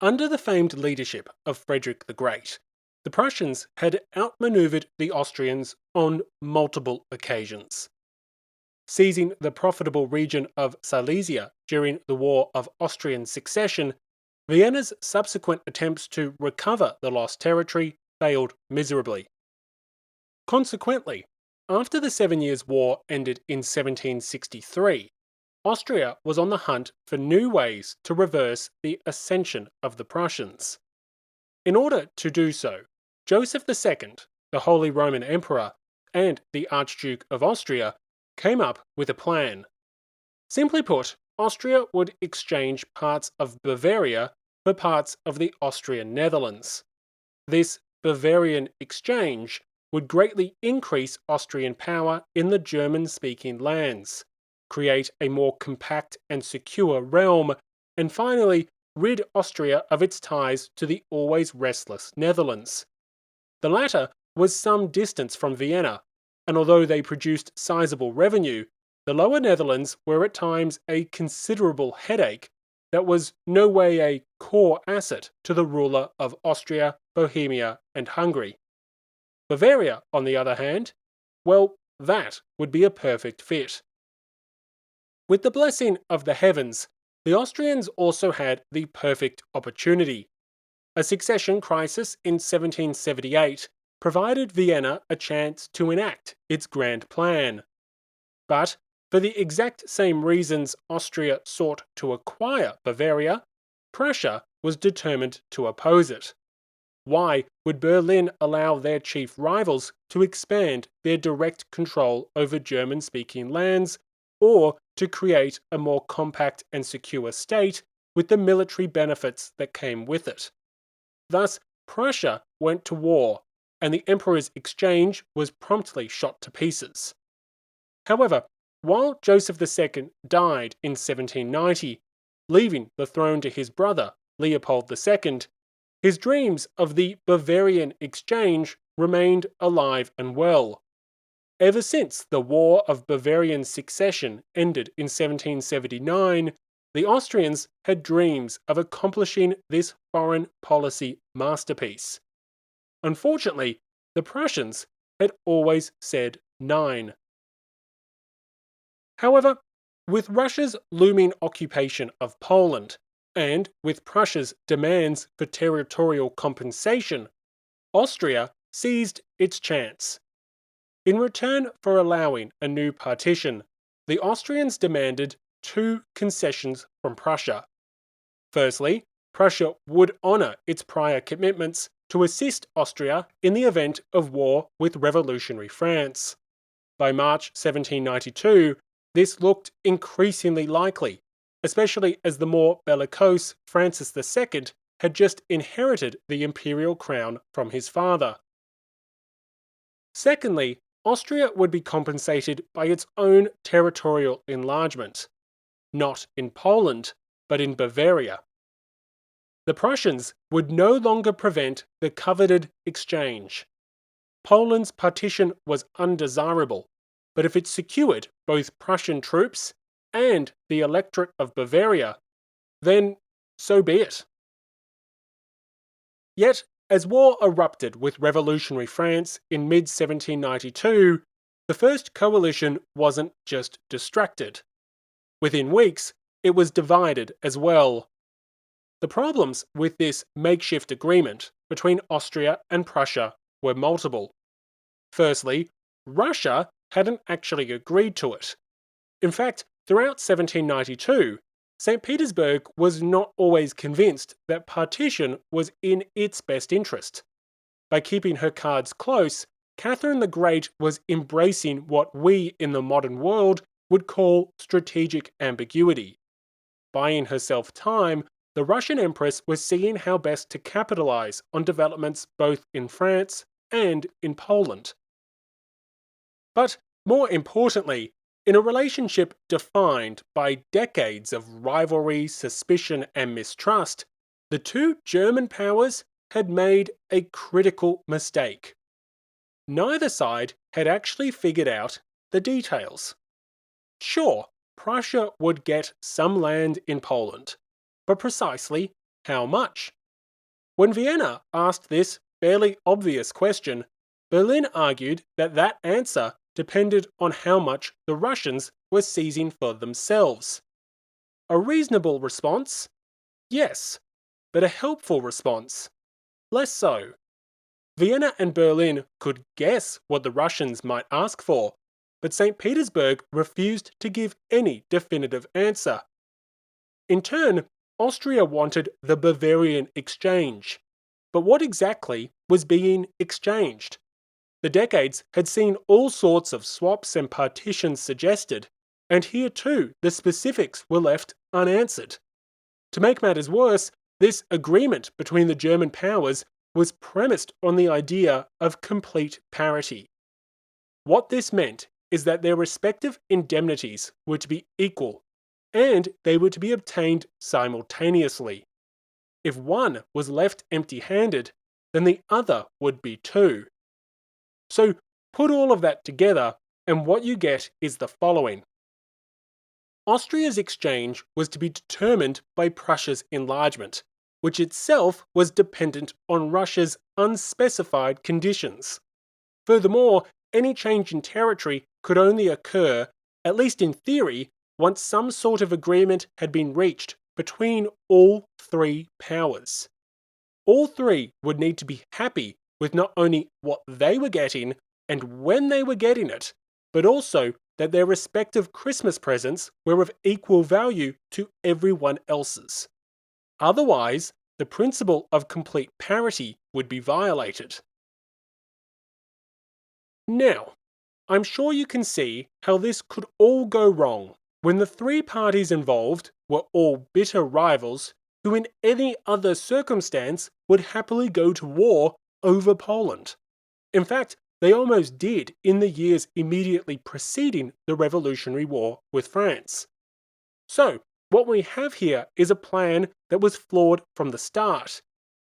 Under the famed leadership of Frederick the Great, the Prussians had outmaneuvered the Austrians on multiple occasions. Seizing the profitable region of Silesia during the War of Austrian Succession, Vienna's subsequent attempts to recover the lost territory failed miserably. Consequently, after the 7 Years' War ended in 1763, Austria was on the hunt for new ways to reverse the ascension of the Prussians. In order to do so, Joseph II, the Holy Roman Emperor, and the Archduke of Austria came up with a plan. Simply put, Austria would exchange parts of Bavaria for parts of the Austrian Netherlands. This Bavarian Exchange would greatly increase Austrian power in the German-speaking lands, create a more compact and secure realm, and finally rid Austria of its ties to the always restless Netherlands. The latter was some distance from Vienna, and although they produced sizable revenue, the Lower Netherlands were at times a considerable headache that was no way a core asset to the ruler of Austria, Bohemia, and Hungary. Bavaria, on the other hand, well, that would be a perfect fit. With the blessing of the heavens, the Austrians also had the perfect opportunity. A succession crisis in 1778 provided Vienna a chance to enact its grand plan. But for the exact same reasons Austria sought to acquire Bavaria, Prussia was determined to oppose it. Why would Berlin allow their chief rivals to expand their direct control over German-speaking lands, or to create a more compact and secure state with the military benefits that came with it? Thus, Prussia went to war, and the Emperor's exchange was promptly shot to pieces. However, while Joseph II died in 1790, leaving the throne to his brother, Leopold II, his dreams of the Bavarian Exchange remained alive and well. Ever since the War of Bavarian Succession ended in 1779, the Austrians had dreams of accomplishing this foreign policy masterpiece. Unfortunately, the Prussians had always said nein. However, with Russia's looming occupation of Poland, and with Prussia's demands for territorial compensation, Austria seized its chance. In return for allowing a new partition, the Austrians demanded two concessions from Prussia. Firstly, Prussia would honour its prior commitments to assist Austria in the event of war with revolutionary France. By March 1792, this looked increasingly likely, especially as the more bellicose Francis II had just inherited the imperial crown from his father. Secondly, Austria would be compensated by its own territorial enlargement, not in Poland, but in Bavaria. The Prussians would no longer prevent the coveted exchange. Poland's partition was undesirable, but if it secured both Prussian troops and the electorate of Bavaria, then so be it. Yet, as war erupted with revolutionary France in mid-1792, the First Coalition wasn't just distracted. Within weeks, it was divided as well. The problems with this makeshift agreement between Austria and Prussia were multiple. Firstly, Russia hadn't actually agreed to it. In fact, throughout 1792, St. Petersburg was not always convinced that partition was in its best interest. By keeping her cards close, Catherine the Great was embracing what we in the modern world would call strategic ambiguity. Buying herself time, the Russian Empress was seeing how best to capitalize on developments both in France and in Poland. But more importantly, in a relationship defined by decades of rivalry, suspicion, and mistrust, the two German powers had made a critical mistake. Neither side had actually figured out the details. Sure, Prussia would get some land in Poland, but precisely how much? When Vienna asked this fairly obvious question, Berlin argued that that answer depended on how much the Russians were seizing for themselves. A reasonable response? Yes, but a helpful response? Less so. Vienna and Berlin could guess what the Russians might ask for, but St. Petersburg refused to give any definitive answer. In turn, Austria wanted the Bavarian Exchange. But what exactly was being exchanged? The decades had seen all sorts of swaps and partitions suggested, and here too the specifics were left unanswered. To make matters worse, this agreement between the German powers was premised on the idea of complete parity. What this meant is that their respective indemnities were to be equal, and they were to be obtained simultaneously. If one was left empty-handed, then the other would be too. So put all of that together, and what you get is the following. Austria's exchange was to be determined by Prussia's enlargement, which itself was dependent on Russia's unspecified conditions. Furthermore, any change in territory could only occur, at least in theory, once some sort of agreement had been reached between all three powers. All three would need to be happy with not only what they were getting and when they were getting it, but also that their respective Christmas presents were of equal value to everyone else's. Otherwise, the principle of complete parity would be violated. Now, I'm sure you can see how this could all go wrong when the three parties involved were all bitter rivals who in any other circumstance would happily go to war over Poland. In fact, they almost did in the years immediately preceding the Revolutionary War with France. So, what we have here is a plan that was flawed from the start,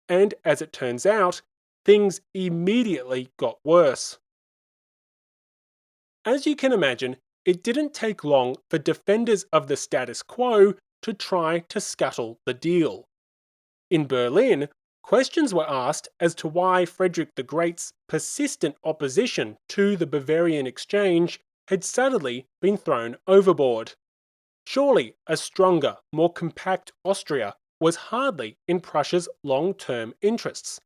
and as it turns out, things immediately got worse. As you can imagine, it didn't take long for defenders of the status quo to try to scuttle the deal. In Berlin, questions were asked as to why Frederick the Great's persistent opposition to the Bavarian Exchange had suddenly been thrown overboard. Surely a stronger, more compact Austria was hardly in Prussia's long-term interests.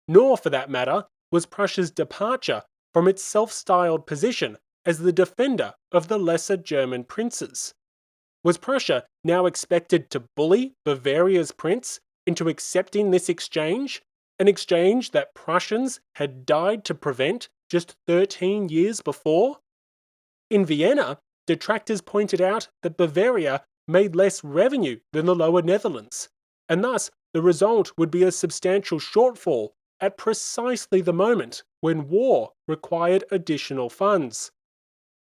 Nor, for that matter, was Prussia's departure from its self-styled position as the defender of the lesser German princes. Was Prussia now expected to bully Bavaria's prince into accepting this exchange, an exchange that Prussians had died to prevent just 13 years before? In Vienna, detractors pointed out that Bavaria made less revenue than the Lower Netherlands, and thus the result would be a substantial shortfall at precisely the moment when war required additional funds.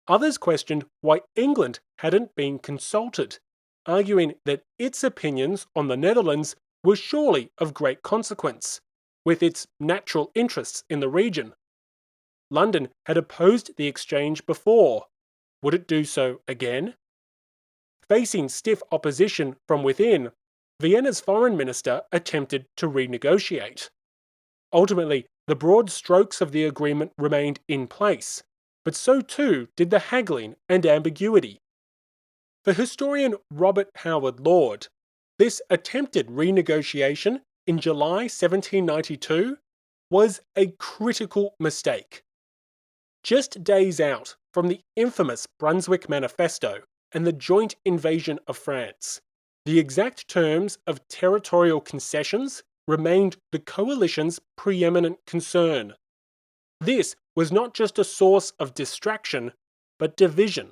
Others questioned why England hadn't been consulted, arguing that its opinions on the Netherlands were surely of great consequence, with its natural interests in the region. London had opposed the exchange before. Would it do so again? Facing stiff opposition from within, Vienna's foreign minister attempted to renegotiate. Ultimately, the broad strokes of the agreement remained in place, but so too did the haggling and ambiguity. For historian Robert Howard Lord, this attempted renegotiation in July 1792 was a critical mistake. Just days out from the infamous Brunswick Manifesto and the joint invasion of France, the exact terms of territorial concessions remained the coalition's preeminent concern. This was not just a source of distraction, but division.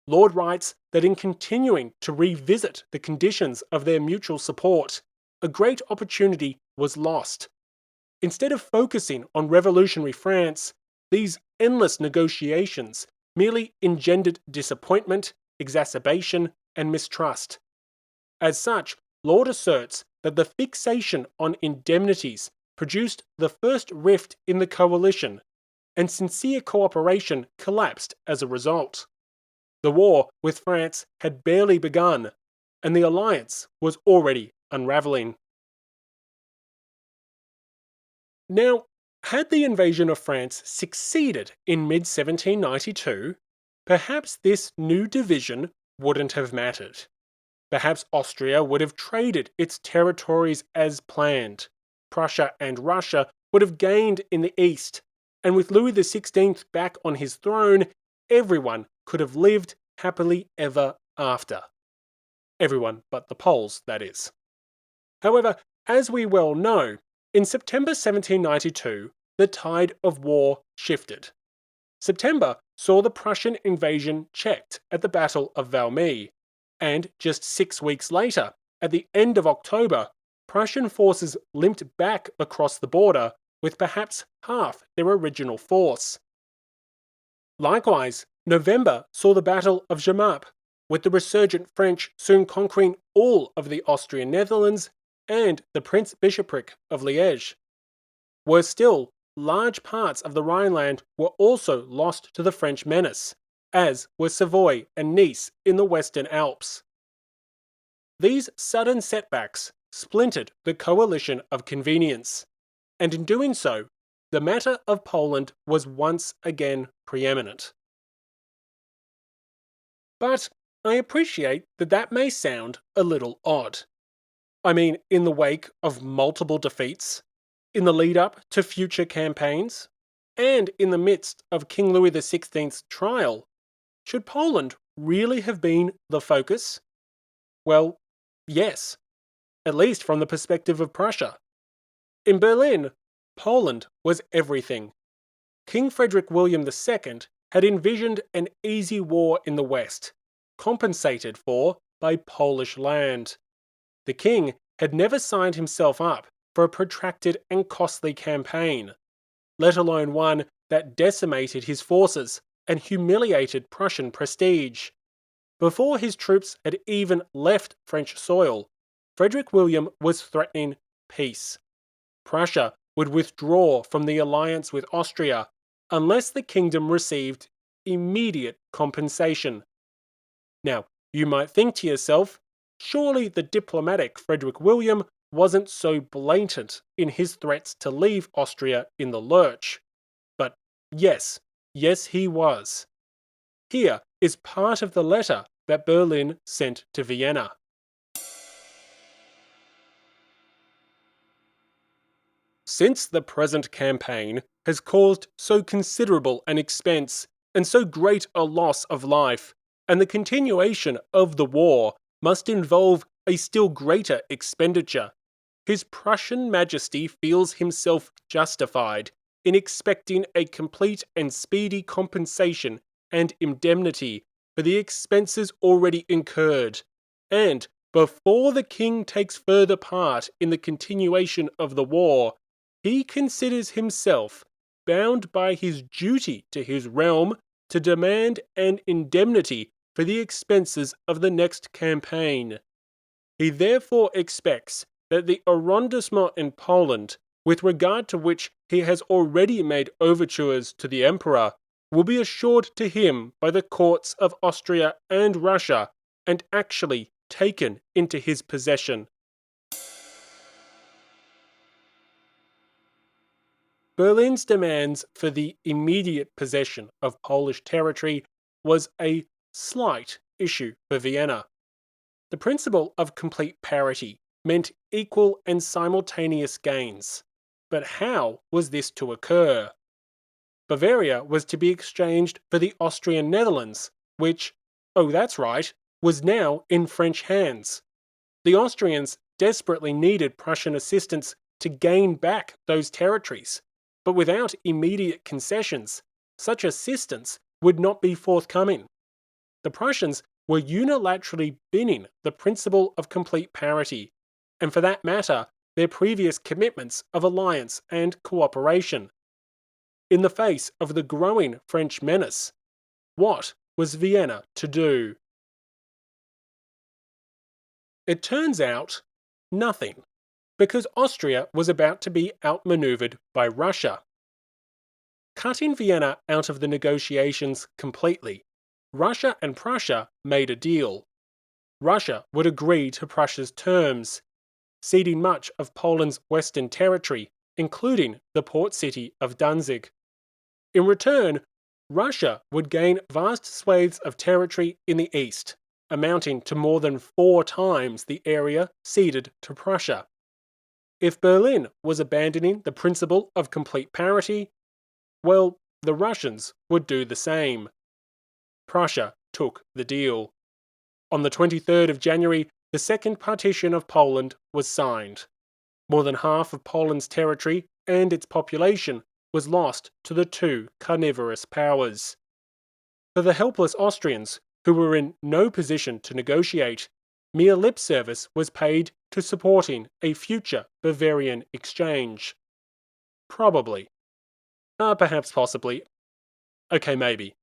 Lord writes that in continuing to revisit the conditions of their mutual support, a great opportunity was lost. Instead of focusing on revolutionary France, these endless negotiations merely engendered disappointment, exacerbation, and mistrust. As such, Lord asserts that the fixation on indemnities produced the first rift in the coalition, and sincere cooperation collapsed as a result. The war with France had barely begun, and the alliance was already unraveling. Now, had the invasion of France succeeded in mid-1792, perhaps this new division wouldn't have mattered. Perhaps Austria would have traded its territories as planned. Prussia and Russia would have gained in the east, and with Louis XVI back on his throne, everyone could have lived happily ever after. Everyone but the Poles, that is. However, as we well know, in September 1792, the tide of war shifted. September saw the Prussian invasion checked at the Battle of Valmy, and just 6 weeks later, at the end of October, Prussian forces limped back across the border with perhaps half their original force. Likewise, November saw the Battle of Jemappes, with the resurgent French soon conquering all of the Austrian Netherlands and the Prince-Bishopric of Liège. Worse still, large parts of the Rhineland were also lost to the French menace, as were Savoy and Nice in the Western Alps. These sudden setbacks splintered the coalition of convenience, and in doing so, the matter of Poland was once again preeminent. But I appreciate that that may sound a little odd. I mean, in the wake of multiple defeats, in the lead up to future campaigns, and in the midst of King Louis XVI's trial, should Poland really have been the focus? Well, yes, at least from the perspective of Prussia. In Berlin, Poland was everything. King Frederick William II had envisioned an easy war in the West, compensated for by Polish land. The king had never signed himself up for a protracted and costly campaign, let alone one that decimated his forces and humiliated Prussian prestige. Before his troops had even left French soil, Frederick William was threatening peace. Prussia would withdraw from the alliance with Austria unless the kingdom received immediate compensation. Now, you might think to yourself, surely the diplomatic Frederick William wasn't so blatant in his threats to leave Austria in the lurch. But yes he was. Here is part of the letter that Berlin sent to Vienna. Since the present campaign has caused so considerable an expense and so great a loss of life, and the continuation of the war must involve a still greater expenditure, His Prussian Majesty feels himself justified in expecting a complete and speedy compensation and indemnity for the expenses already incurred, and before the king takes further part in the continuation of the war, he considers himself bound by his duty to his realm to demand an indemnity for the expenses of the next campaign. He therefore expects that the arrondissement in Poland, with regard to which he has already made overtures to the Emperor, will be assured to him by the courts of Austria and Russia, and actually taken into his possession. Berlin's demands for the immediate possession of Polish territory was a slight issue for Vienna. The principle of complete parity meant equal and simultaneous gains. But how was this to occur? Bavaria was to be exchanged for the Austrian Netherlands, which, oh that's right, was now in French hands. The Austrians desperately needed Prussian assistance to gain back those territories, but without immediate concessions, such assistance would not be forthcoming. The Prussians were unilaterally binning the principle of complete parity, and for that matter, their previous commitments of alliance and cooperation. In the face of the growing French menace, what was Vienna to do? It turns out, nothing, because Austria was about to be outmaneuvered by Russia. Cutting Vienna out of the negotiations completely, Russia and Prussia made a deal. Russia would agree to Prussia's terms, ceding much of Poland's western territory, including the port city of Danzig. In return, Russia would gain vast swathes of territory in the east, amounting to more than 4 times the area ceded to Prussia. If Berlin was abandoning the principle of complete parity, well, the Russians would do the same. Prussia took the deal. On the 23rd of January, the Second Partition of Poland was signed. More than half of Poland's territory and its population was lost to the two carnivorous powers. For the helpless Austrians, who were in no position to negotiate, mere lip service was paid to supporting a future Bavarian exchange. Probably. Perhaps possibly. Okay, maybe.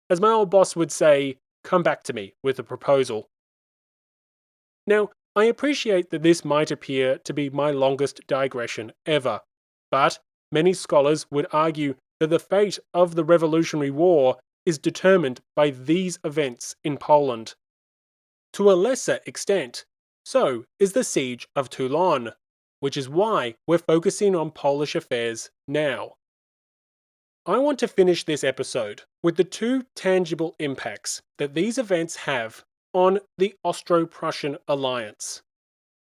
As my old boss would say, come back to me with a proposal. Now, I appreciate that this might appear to be my longest digression ever, but many scholars would argue that the fate of the Revolutionary War is determined by these events in Poland. To a lesser extent, so is the Siege of Toulon, which is why we're focusing on Polish affairs now. I want to finish this episode with the two tangible impacts that these events have on the Austro-Prussian alliance.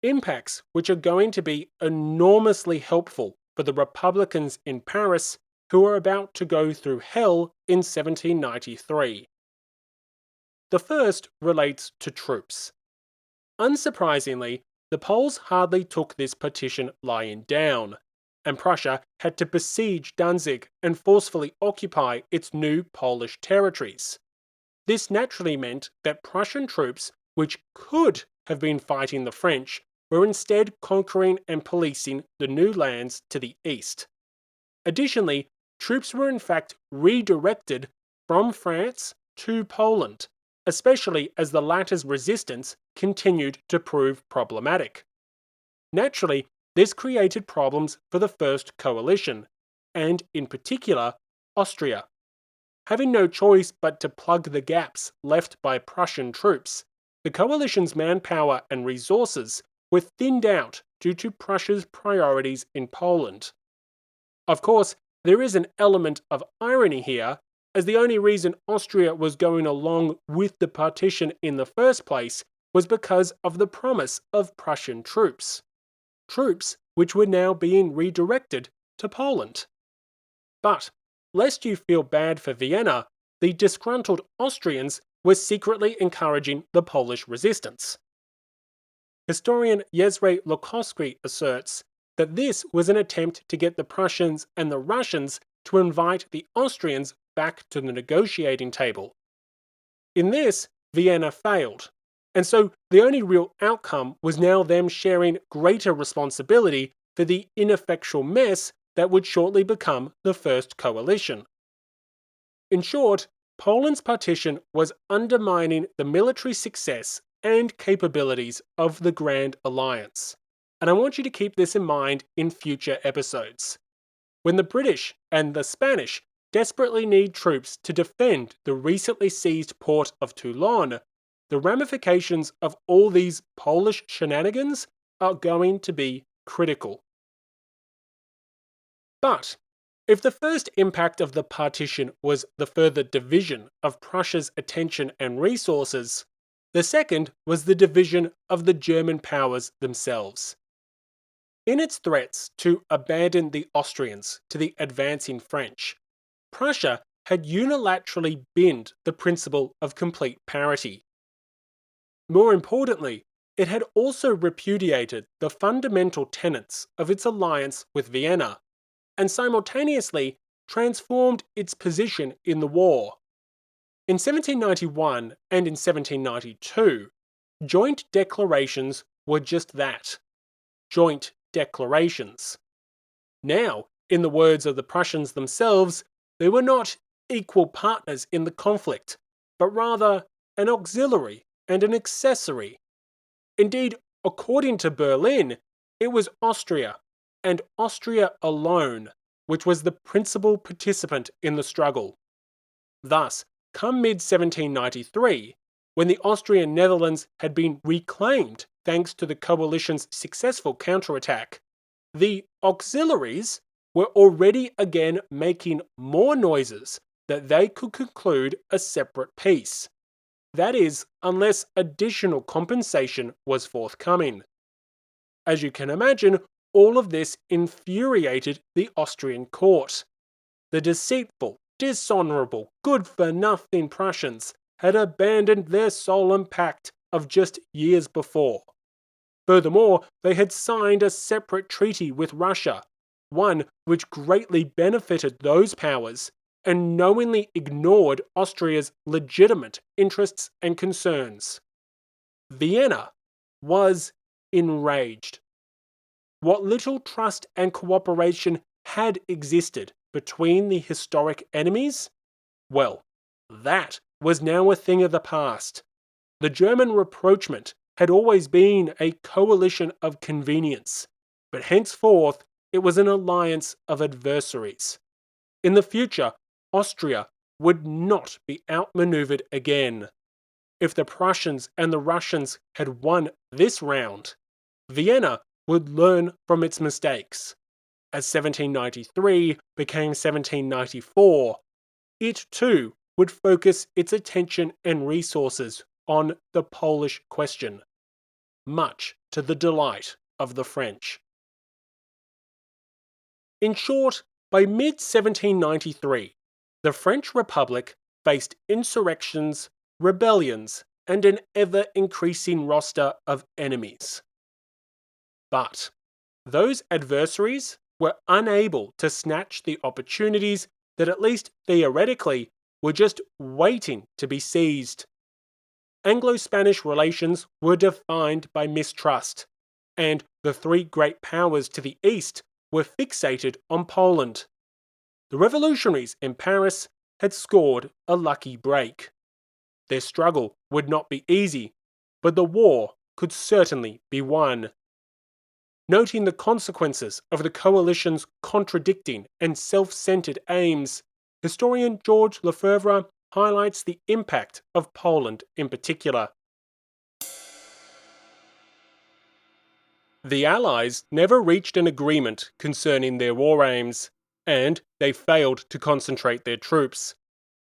Impacts which are going to be enormously helpful for the Republicans in Paris who are about to go through hell in 1793. The first relates to troops. Unsurprisingly, the Poles hardly took this partition lying down, and Prussia had to besiege Danzig and forcefully occupy its new Polish territories. This naturally meant that Prussian troops, which could have been fighting the French, were instead conquering and policing the new lands to the east. Additionally, troops were in fact redirected from France to Poland, especially as the latter's resistance continued to prove problematic. Naturally, this created problems for the First Coalition, and in particular, Austria. Having no choice but to plug the gaps left by Prussian troops, the coalition's manpower and resources were thinned out due to Prussia's priorities in Poland. Of course, there is an element of irony here, as the only reason Austria was going along with the partition in the first place was because of the promise of Prussian troops. Troops which were now being redirected to Poland. But, lest you feel bad for Vienna, the disgruntled Austrians were secretly encouraging the Polish resistance. Historian Jezre Lukowski asserts that this was an attempt to get the Prussians and the Russians to invite the Austrians back to the negotiating table. In this, Vienna failed, and so the only real outcome was now them sharing greater responsibility for the ineffectual mess that would shortly become the First Coalition. In short, Poland's partition was undermining the military success and capabilities of the Grand Alliance, and I want you to keep this in mind in future episodes. When the British and the Spanish desperately need troops to defend the recently seized port of Toulon, the ramifications of all these Polish shenanigans are going to be critical. But, if the first impact of the partition was the further division of Prussia's attention and resources, the second was the division of the German powers themselves. In its threats to abandon the Austrians to the advancing French, Prussia had unilaterally binned the principle of complete parity. More importantly, it had also repudiated the fundamental tenets of its alliance with Vienna, and simultaneously transformed its position in the war. In 1791 and in 1792, joint declarations were just that, joint declarations. Now, in the words of the Prussians themselves, they were not equal partners in the conflict, but rather an auxiliary and an accessory. Indeed, according to Berlin, it was Austria, and Austria alone, which was the principal participant in the struggle. Thus, come mid-1793, when the Austrian Netherlands had been reclaimed thanks to the coalition's successful counterattack, the auxiliaries were already again making more noises that they could conclude a separate peace. That is, unless additional compensation was forthcoming. As you can imagine, all of this infuriated the Austrian court. The deceitful, dishonourable, good-for-nothing Prussians had abandoned their solemn pact of just years before. Furthermore, they had signed a separate treaty with Russia, one which greatly benefited those powers and knowingly ignored Austria's legitimate interests and concerns. Vienna was enraged. What little trust and cooperation had existed between the historic enemies, well, that was now a thing of the past. The German rapprochement had always been a coalition of convenience, but henceforth it was an alliance of adversaries. In the future, Austria would not be outmaneuvered again. If the Prussians and the Russians had won this round, Vienna would learn from its mistakes. As 1793 became 1794, it too would focus its attention and resources on the Polish question, much to the delight of the French. In short, by mid-1793, the French Republic faced insurrections, rebellions, and an ever-increasing roster of enemies. But those adversaries were unable to snatch the opportunities that, at least theoretically, were just waiting to be seized. Anglo-Spanish relations were defined by mistrust, and the three great powers to the east were fixated on Poland. The revolutionaries in Paris had scored a lucky break. Their struggle would not be easy, but the war could certainly be won. Noting the consequences of the coalition's contradicting and self-centered aims, historian George Lefebvre highlights the impact of Poland in particular. The Allies never reached an agreement concerning their war aims, and they failed to concentrate their troops.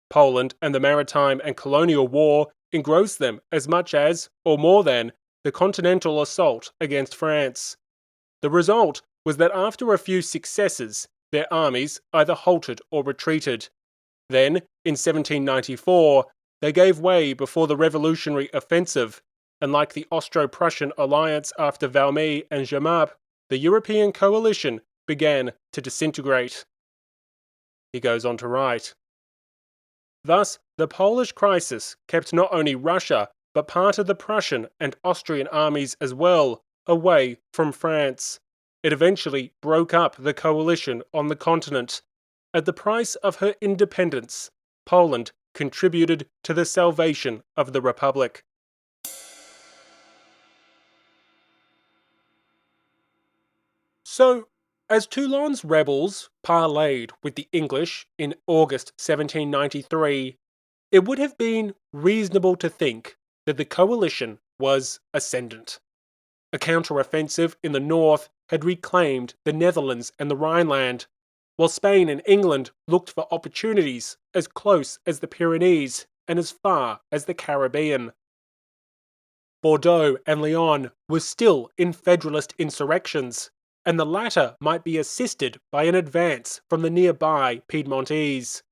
Poland and the maritime and colonial war engrossed them as much as, or more than, the continental assault against France. The result was that after a few successes, their armies either halted or retreated. Then, in 1794, they gave way before the revolutionary offensive, and like the Austro-Prussian alliance after Valmy and Jemappes, the European coalition began to disintegrate. He goes on to write, thus, the Polish crisis kept not only Russia, but part of the Prussian and Austrian armies as well, away from France. It eventually broke up the coalition on the continent. At the price of her independence, Poland contributed to the salvation of the Republic. So, as Toulon's rebels parleyed with the English in August 1793, it would have been reasonable to think that the coalition was ascendant. A counter-offensive in the north had reclaimed the Netherlands and the Rhineland, while Spain and England looked for opportunities as close as the Pyrenees and as far as the Caribbean. Bordeaux and Lyon were still in federalist insurrections, and the latter might be assisted by an advance from the nearby Piedmontese.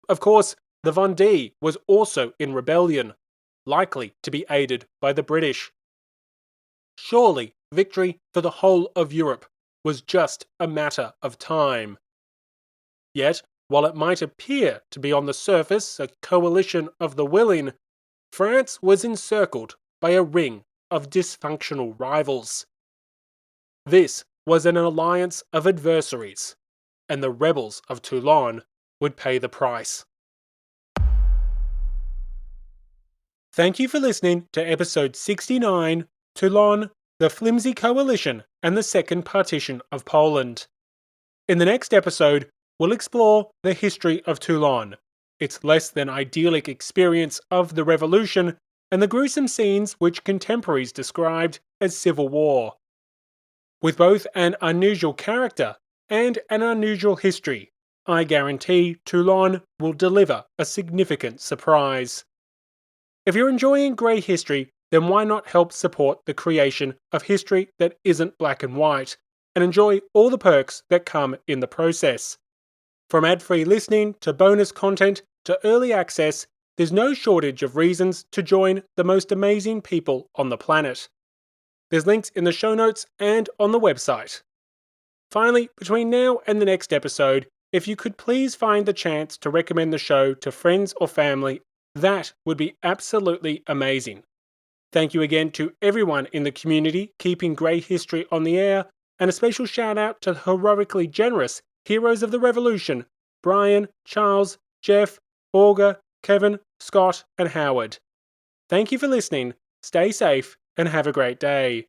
Of course, the Vendée was also in rebellion, likely to be aided by the British. Surely, victory for the whole of Europe was just a matter of time. Yet, while it might appear to be on the surface a coalition of the willing, France was encircled by a ring of dysfunctional rivals. This was an alliance of adversaries, and the rebels of Toulon would pay the price. Thank you for listening to episode 69, Toulon, the Flimsy Coalition and the Second Partition of Poland. In the next episode, we'll explore the history of Toulon, its less than idyllic experience of the revolution, and the gruesome scenes which contemporaries described as civil war. With both an unusual character and an unusual history, I guarantee Toulon will deliver a significant surprise. If you're enjoying Grey History, then why not help support the creation of history that isn't black and white, and enjoy all the perks that come in the process. From ad-free listening to bonus content to early access, there's no shortage of reasons to join the most amazing people on the planet. There's links in the show notes and on the website. Finally, between now and the next episode, if you could please find the chance to recommend the show to friends or family, that would be absolutely amazing. Thank you again to everyone in the community keeping Grey History on the air, and a special shout out to the heroically generous heroes of the revolution, Brian, Charles, Jeff, Auger, Kevin, Scott, and Howard. Thank you for listening, stay safe, and have a great day.